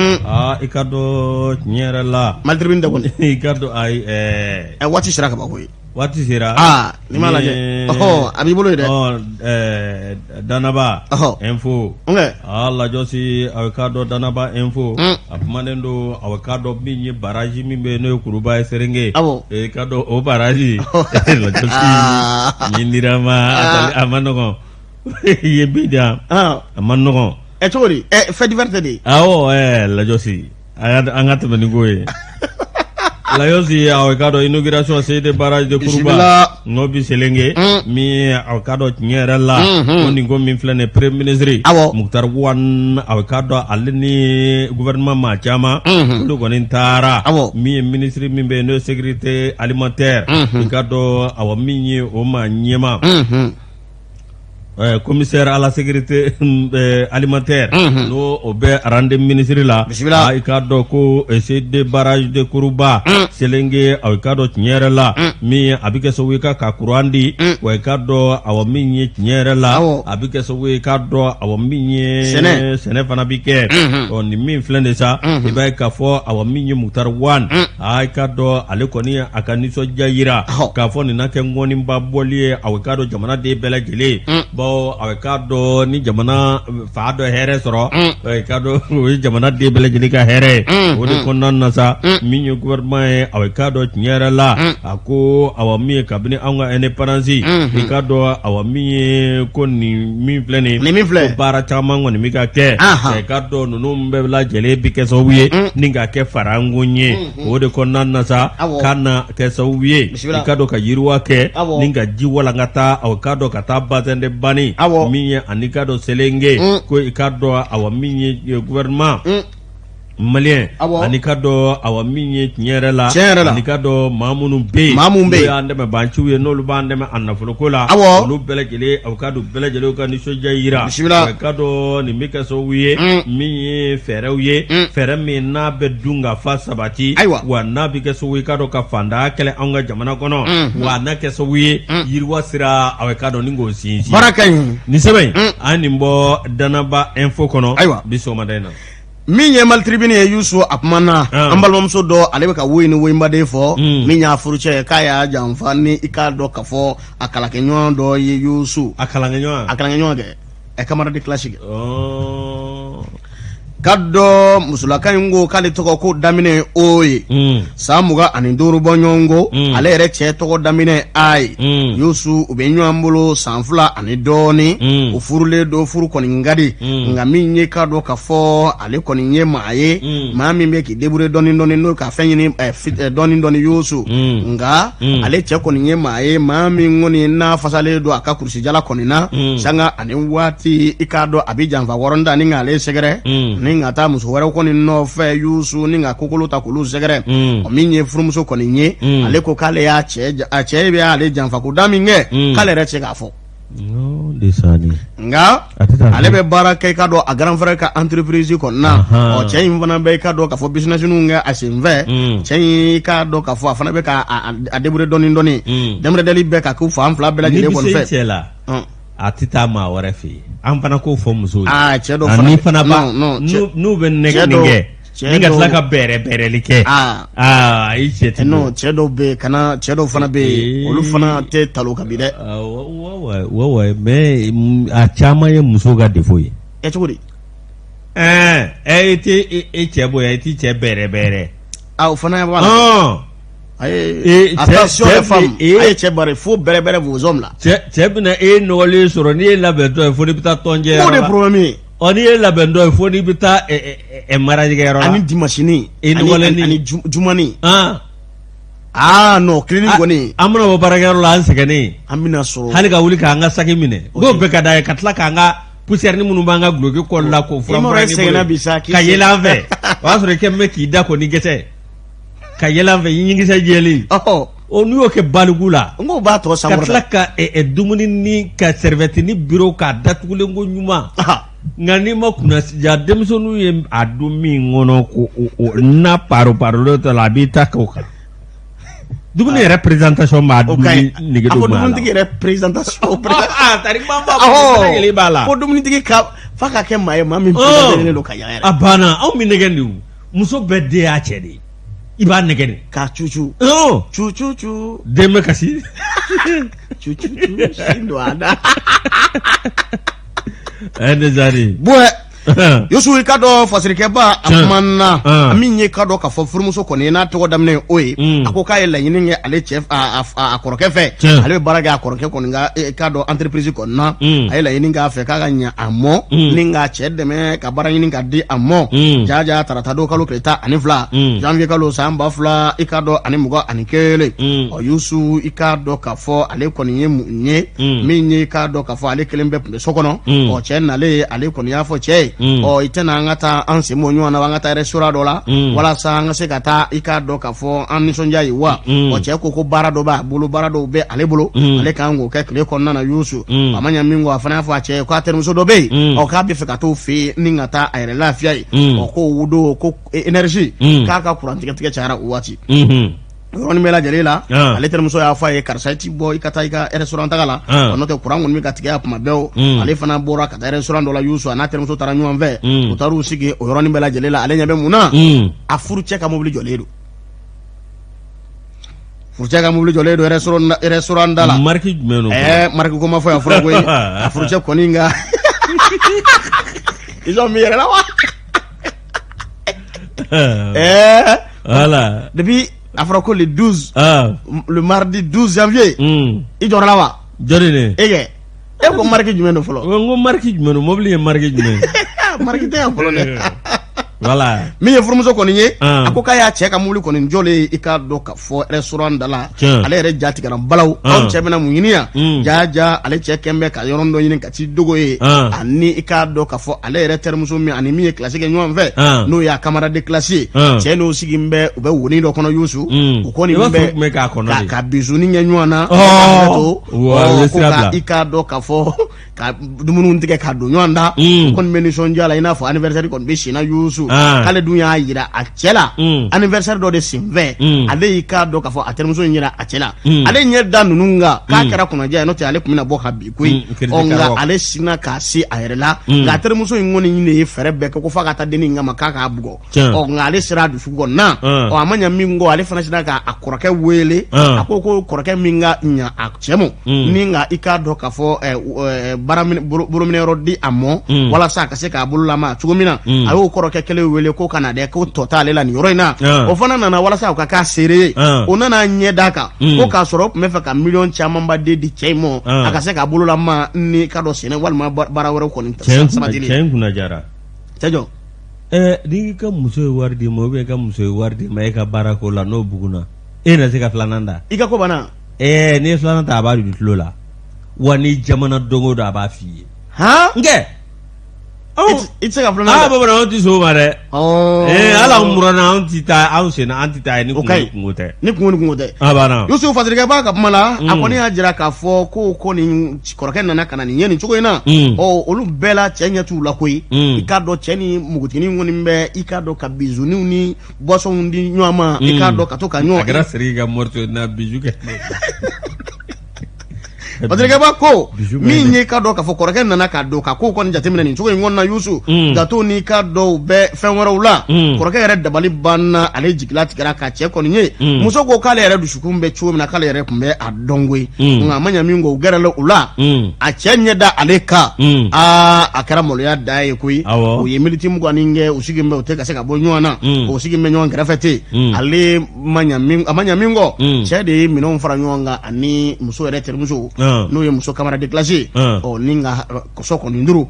i ka dɔn tiɲɛ yɛrɛ la maltribune de kɔni i ka dɔn ayi waati sera ka ban koyi waati sera ni m'a lajɛ a b'i bolo ye dɛ Danaba info lajɔsi a ka dɔn Danaba info a kumalen don a ka dɔn min ye baraji min bɛ n'o ye Kuruba ye Serenge i ka dɔn o baraji lajɔsi min dira ma a ma nɔgɔn i ye bi di a ma nɔgɔn cogo di fait divers de lajɔsi an ka tɛmɛ ni ko ye Layosi a ka dɔn inauguration de barrage de Kuruba n'o bi Selenge min a ka dɔn tiɲɛ yɛrɛ la ko nin ko min filɛ nin premier ministre Muktar Wan a ka dɔn ale ni gouvernement maa caman olu kɔni taara min ye ministre min bɛ yen n'o ye sécurité alimentaire i ka dɔn min ye o maa ɲɛma commissaire à la sécurité alimentaire no o bɛ rende ministre la i ka dɔn ko de barrage de Kuruba Selenge a ka dɔn tiɲɛ yɛrɛ la min a bɛ kɛ sababu ye ka courant di wa i ka dɔn min ye tiɲɛ yɛrɛ la a bɛ kɛ sababu ye ka dɔn min ye sɛnɛ fana bɛ kɛ nin min filɛ nin sa i b'a ye k'a fɔ min ye Muktar Wan i ka dɔn ale kɔni a ka nisɔndiya yira k'a fɔ nin na kɛ ŋɔniba bɔli ye a ka dɔn jamanaden bɛɛ lajɛlen a ka dɔn ni jamana fa dɔ hɛrɛ sɔrɔ ka dɔn o ye jamana den bɛɛ lajɛlen ka hɛrɛ o de kɔnɔna na sa min ye gouvernement ye a ka dɔn tiɲɛ yɛrɛ la a ko min ye kabini an ka indépendance i ka dɔn min ye ko nin min filɛ nin ko baara caman kɔni bɛ ka kɛ i ka dɔn ninnu bɛɛ lajɛlen bɛ kɛ sababu ye ni ka kɛ farankun ye o de kɔnɔna na sa ka na kɛ sababu ye i ka dɔn ka yiriwa kɛ ni ka ji walankata a ka dɔn ka taa bassin de Bani min ye ani ka dɔn Selenge ko i ka dɔn min ye gouvernement malien ani ka dɔ awa min ye tiɲɛ yɛrɛ la ani ka dɔ maa minnu bɛ yen y'an dɛmɛ banciw ye n'olu b'an dɛmɛ a nafoloko la olu bɛɛ lajɛlen aw ka don bɛɛ lajɛlen ka nisɔndiya yira a ka dɔ nin bɛ kɛ sababu ye min ye fɛɛrɛw ye fɛɛrɛ min n'a bɛ dun ka fa sabati wa n'a bɛ kɛ sababu ye ka dɔ ka fantanya kɛlɛ anw ka jamana kɔnɔ wa n'a kɛ sababu ye yiriwa sira aw ka dɔn ni k'o sinsin baara ka ɲi nin sɛbɛn an nin bɔ Danaba info kɔnɔ bi sɔgɔmada in na min ye Mali Tribune ye Yusu a kuma na an balimamuso dɔ ale bɛ ka woyi ni woyinbaden fɔ min y'a furucɛ k'a y'a janfa ni i k'a dɔn ka fɔ a kalankɛɲɔgɔn dɔ ye Yusu a kalankɛɲɔgɔn kɛ camarade de classe kɛ ka dɔ musolaka in ko k'ale tɔgɔ ko daminɛ o ye san 25 bɔ ɲɔgɔn ko ale yɛrɛ cɛ tɔgɔ daminɛ a ye Yusu u bɛ ɲɔgɔn bolo san 2 ani dɔɔni u furulen don furu kɔni ka di nka min ye ka dɔ ka fɔ ale kɔni ye maa ye maa min bɛ k'i débrouiller dɔɔni n'o ka fɛn ɲini dɔɔni Yusu nka ale cɛ kɔni ye maa ye maa min kɔni n'a fasalen don a ka kulusijala kɔni na sanga ani waati i k'a dɔn a bɛ janfa wɔrɔnda ni k'ale sɛgɛrɛ ni ka taa muso wɛrɛw kɔni nɔfɛ Yusu ni ka kokolo ta k'olu sɛgɛrɛ o min ye furumuso kɔni ye ale ko k'ale y'a cɛ bɛ ale janfa ko da min kɛ k'ale yɛrɛ tɛ k'a fɔ nka ale bɛ baara kɛ i ka dɔn a grand frère ka entreprise kɔni na cɛ in fana bɛ i ka dɔn ka fɔ business kɛ a sen fɛ cɛ in i ka dɔn ka fɔ a fana bɛ ka a débrouiller dɔɔni denmisɛnninli bɛ ka k'u fan fila bɛɛ lajɛlen kɔni fɛ a tɛ taa maa wɛrɛ fɛ yen an fana k'o fɔ musow ye cɛ dɔ ani fana n'u bɛ nɛgɛ ni ka tila ka bɛrɛli kɛ i cɛ tɛ cɛ dɔw bɛ kana cɛ dɔw fana bɛ yen olu fana tɛ talo ka bi dɛ mais a caman ye muso ka défaut ye cogo di i tɛ e cɛ bonya i t'i cɛ bɛrɛ o fana b'a la attention les femmes a ye cɛ bari fo bɛrɛ vos hommes la cɛ bɛna e nɔgɔlen sɔrɔ n'i ye labɛntɔ ye fo n'i bɛ taa tɔnjɛ o de problème ye n'i ye labɛntɔ ye fo n'i bɛ taa marajɛgɛyɔrɔ la ani dimanche ani jumani non clinique kɔni an bɛna bɔ baarakɛyɔrɔ la an sɛgɛnnen an bɛna sɔrɔ hali ka wuli k'an ka saki minɛ n'o bɛɛ ka d'a ye ka tila k'an ka poussière ni minnu b'an ka guloki kɔli la k'o fura ka yɛlɛ an fɛ o y'a sɔrɔ i kɛ bɛ k'i da ko ni gɛsɛ ka yɛlɛ an fɛ ɲinkisɛ jɛlen n'u y'o kɛ baliku la n ko b'a tɔ sankɔrɔta ka tila ka dumuni ni ka serviette ni bureau k'a datugulen ko ɲuman nka n'i ma kunnasiya denmisɛnninw ye a dun min kɔnɔ ko na paro-parolen tɔ la a b'i ta k'o kan dumuni yɛrɛ présentation b'a dumuni nege don maa la a ko dumunitigi yɛrɛ présentation tari maa b'a la ko dumunitigi f'a ka kɛ maa ye maa min présenté don ka yɛrɛ a banna anw bɛ nɛgɛ de muso bɛɛ den y'a cɛ de ye i b'a nɛgɛ de k'a cucu cucu den bɛ kasi cucu sin don a da Desari Yusu i ka dɔn fasirikɛba a kuma na min ye ka dɔn ka fɔ furumuso kɔni n'a tɔgɔ daminɛ o ye a ko k'a ye laɲini kɛ ale cɛ a kɔrɔkɛ fɛ ale bɛ baara kɛ a kɔrɔkɛ kɔni ka dɔn entreprise kɔni na a ye laɲini k'a fɛ k'a ka ɲɛ a mɔ ni k'a cɛ dɛmɛ ka baara ɲini ka di a mɔ jaja tarata don kalo tile 12 janvier kalo san 2000 i ka dɔn ani 21 Yusu i ka dɔn ka fɔ ale kɔni ye mun ye min ye k'a dɔn ka fɔ ale kelen bɛ tun bɛ so kɔnɔ cɛ nalen ale kɔni y'a fɔ cɛ ye i tɛna an ka taa an sen bɔ ɲɔgɔn na an ka taa restaurant dɔ la walasa an ka se ka taa i k'a dɔn ka fɔ an nisɔndiya ye wa cɛ ko baara dɔ b'a bolo baara dɔw bɛ ale bolo ale kan k'o kɛ tile kɔnɔna na Yusu a ma ɲɛ min kɔ a fana y'a fɔ a cɛ ye k'a terimuso dɔ bɛ yen k'a bɛ fɛ ka t'o fɛ yen ni ka taa a yɛrɛ lafiya ye k'o don ko énergie k'a ka courant tigɛ cayara o waati yɔrɔnin bɛɛ lajɛlen la ale terimuso y'a fɔ a ye karisa i ti bɔ i ka taa i ka restaurant taga la n'o tɛ courant kɔni bɛ ka tigɛ a kuma bɛɛ ale fana bɔra ka taa restaurant dɔ la Yusu a n'a terimuso taara ɲɔgɔn fɛ u taar'u sigi o yɔrɔnin bɛɛ lajɛlen la ale ɲɛ bɛ mun na a furucɛ ka mobili jɔlen don furucɛ ka mobili jɔlen don restaurant da la marque jumɛn don marque ko ma fɔ yan fɔlɔ koyi a furucɛ kɔni nka i sɔn min yɛrɛ la wa voilà depuis a fɔra ko le 12 le mardi 12 janvier i jɔra la wa jɔri ne e ko marque jumɛn don fɔlɔ n ko marque jumɛn don mobili ye marque jumɛn marque tɛ yan fɔlɔ dɛ Voilà. Min ye furumuso kɔni ye a ko k'a y'a cɛ ka mobili kɔni jɔlen i k'a dɔn ka fɔ restaurant da la ale yɛrɛ ja tigɛra balaw anw cɛ bɛna mun ɲini yan jaja ale cɛ kɛn bɛ ka yɔrɔ dɔ ɲini ka ci dogo ye ani i k'a dɔn ka fɔ ale yɛrɛ terimuso min ani min ye classe kɛ ɲɔgɔn fɛ n'o y'a camarade de classe ye cɛ n'o sigi bɛ u bɛ woni dɔ kɔnɔ Youssou u kɔni bɛ ka bisuni kɛ ɲɔgɔn na i k'a dɔn ka fɔ ka dumuni tigɛ ka don ɲɔgɔn da u kɔni bɛ nisɔndiya la i n'a fɔ anniversaire kɔni bɛ senna Youssou k'ale dun y'a yira a cɛ la anniversaire dɔ de senfɛ ale y'i k'a dɔn ka fɔ a terimuso in yira a cɛ la ale ɲɛ da ninnu kan k'a kɛra kunnaja ye n'o tɛ ale tun bɛna bɔ ka bi koyi nka ale sinna k'a se a yɛrɛ la nka a terimuso in kɔni de ye fɛɛrɛ bɛɛ kɛ ko f'a ka taa dennin in kama k'a k'a bugɔ nka ale sera a dusu kɔnɔ na a ma ɲɛ min kɔ ale fana sinna k'a kɔrɔkɛ wele a ko kɔrɔkɛ min ka ɲa a cɛ mɔ ni nka i k'a dɔn ka fɔ borominɛyɔrɔ di a mɔ walasa a ka se k'a bolo lama cogo min na a y'o kɔrɔkɛ kelen wele ko ka na dɛ ko tɔ t'ale la nin yɔrɔ in na o fana nana walasa u ka k'a seere ye o nana ɲɛ d'a kan ko k'a sɔrɔ o tun bɛ fɛ ka miliyɔn camanba de di cɛ in mɔ a ka se k'a bolo lama ni ka dɔ sɛnɛ walima baara wɛrɛ kɔni sabatili cɛ in kunna jara cɛ jɔ ni ka muso ye wari di ma ou bien ka muso ye wari di ma e ka baara ko la n'o buguna e na se ka filanan da i ka ko banna ni ye filanan ta a b'a di tulo la wa ni jamana dongo don a b'a f'i ye nkɛ i tɛ se ka filanan bamanan anw tɛ so ma dɛ hali an murana anw tɛ taa anw senna an tɛ taa ni kungo tɛ ni kungo tɛ Youssou Fatirikɛ b'a ka kuma la a kɔni y'a jira k'a fɔ ko nin kɔrɔkɛ nana ka na nin ye nin cogo in na olu bɛɛ la cɛ ɲɛ t'u la koyi i k'a dɔn cɛ ni npogotiginin kɔni bɛ i k'a dɔn ka bisuniw ni boissons di ɲɔgɔn ma i k'a dɔn ka to ka ɲɔgɔn a kɛra Sidiki ka morceau na bisu kɛ Fatirikɛba ko min ye k'a dɔn k'a fɔ kɔrɔkɛ nana k'a dɔn ka ko kɔni jateminɛ nin cogo in kɔnɔna Youssou gateau ni k'a dɔn bɛɛ fɛn wɛrɛw la kɔrɔkɛ yɛrɛ dabali banna ale jigila tigɛra ka cɛ kɔni ye muso ko k'ale yɛrɛ dusukun bɛ cogo min na k'ale yɛrɛ tun bɛ a dɔn koyi nka a ma ɲɛ min kɔ u gɛrɛla u la a cɛ ɲɛ da ale kan a kɛra maloya da ye koyi u ye miniti 20 kɛ u sigi bɛ u tɛ ka se ka bɔ ɲɔgɔn na u sigi bɛ ɲɔgɔn kɛrɛfɛ ten ale a ma ɲɛ min kɔ cɛ de ye minɛnw fara ɲɔgɔn kan ani muso yɛrɛ terimuso n'o ye muso camarade de classe ni ka kɔsɔ kɔni duru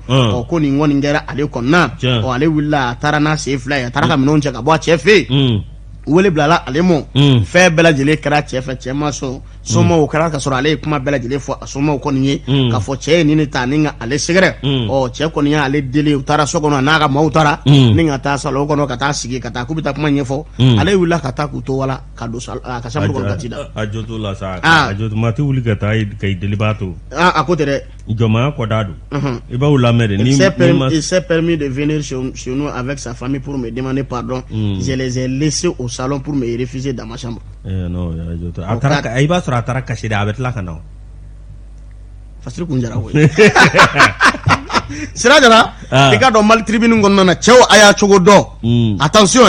ko nin kɔni kɛra ale kɔnɔna ale wulila a taara n'a sen fila ye a taara ka minɛnw cɛ ka bɔ a cɛ fɛ yen wele bilala ale mɔ fɛn bɛɛ lajɛlen kɛra cɛ fɛ cɛ ma sɔn somaw kɛra ka sɔrɔ ale ye kuma bɛɛ lajɛlen fɔ a somaw kɔni ye k'a fɔ cɛ ye nin ta ni ka ale sɛgɛrɛ cɛ kɔni y'ale deli u taara so kɔnɔ n'a ka maaw taara ni ka taa salon kɔnɔ ka taa sigi ka taa k'u bɛ taa kuma ɲɛfɔ ale wulila ka taa k'u to wala ka don a ka chambre kɔnɔ ka ci da a jɔ t'o la sa a jɔ ma tɛ wuli ka taa ka i deliba to a ko tɛ dɛ jɔnmaya kɔda don i b'aw lamɛn de il s'est permis de venir chez nous avec sa famille pour me demander pardon je les ai laissés au salon pour me refuser dans ma chambre non a taara i b'a sɔrɔ a taara kasi de a bɛ tila ka na Fasiri kun jara koyi sira jara i ka dɔn Mali tribune kɔnɔna na cɛw a y'a cogo dɔn attention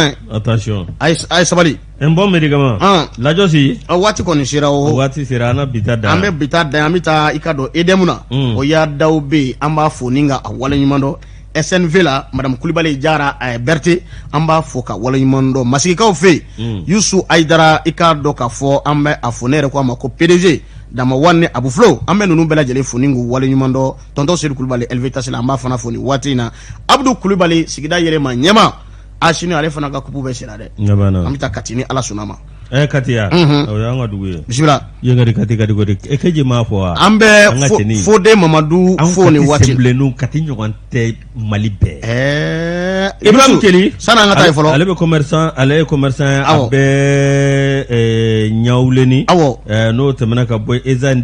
a ye sabali n bɔ médicament Lajosi waati kɔni sera o waati sera an na bi ta da an bɛ bi ta da an bɛ taa i ka dɔn EDM na o y'a daw bɛ yen an b'a fo ni ka a waleɲuman dɔn SNV la Madame Kulibali Jara Berté an b'a fo ka waleɲuman dɔn masigikaw fɛ yen Youssou Aidara i k'a dɔn k'a fɔ an bɛ a fo ne yɛrɛ ko a ma ko PDG Dama Wane Abu Flo an bɛ ninnu bɛɛ lajɛlen fo ni k'u waleɲuman dɔn tonton Seydou Kulibali LVTS la an b'a fana fo nin waati in na Abdou Kulibali sigida yɛrɛma ɲɛma sini ale fana ka kupu bɛ sera dɛ an bɛ taa Kati ni Ala sɔnna ma Kati ya o y'an ka dugu ye bisimila yengari Kati e ke je m'a fɔ wa an bɛ Fode Mamadu fo nin waati bilennu Kati ɲɔgɔn tɛ Mali bɛɛ Ibrahim Keli sanni an ka taa ye fɔlɔ ale ye commerçant a bɛ ɲawuleni n'o tɛmɛna ka bɔ Eza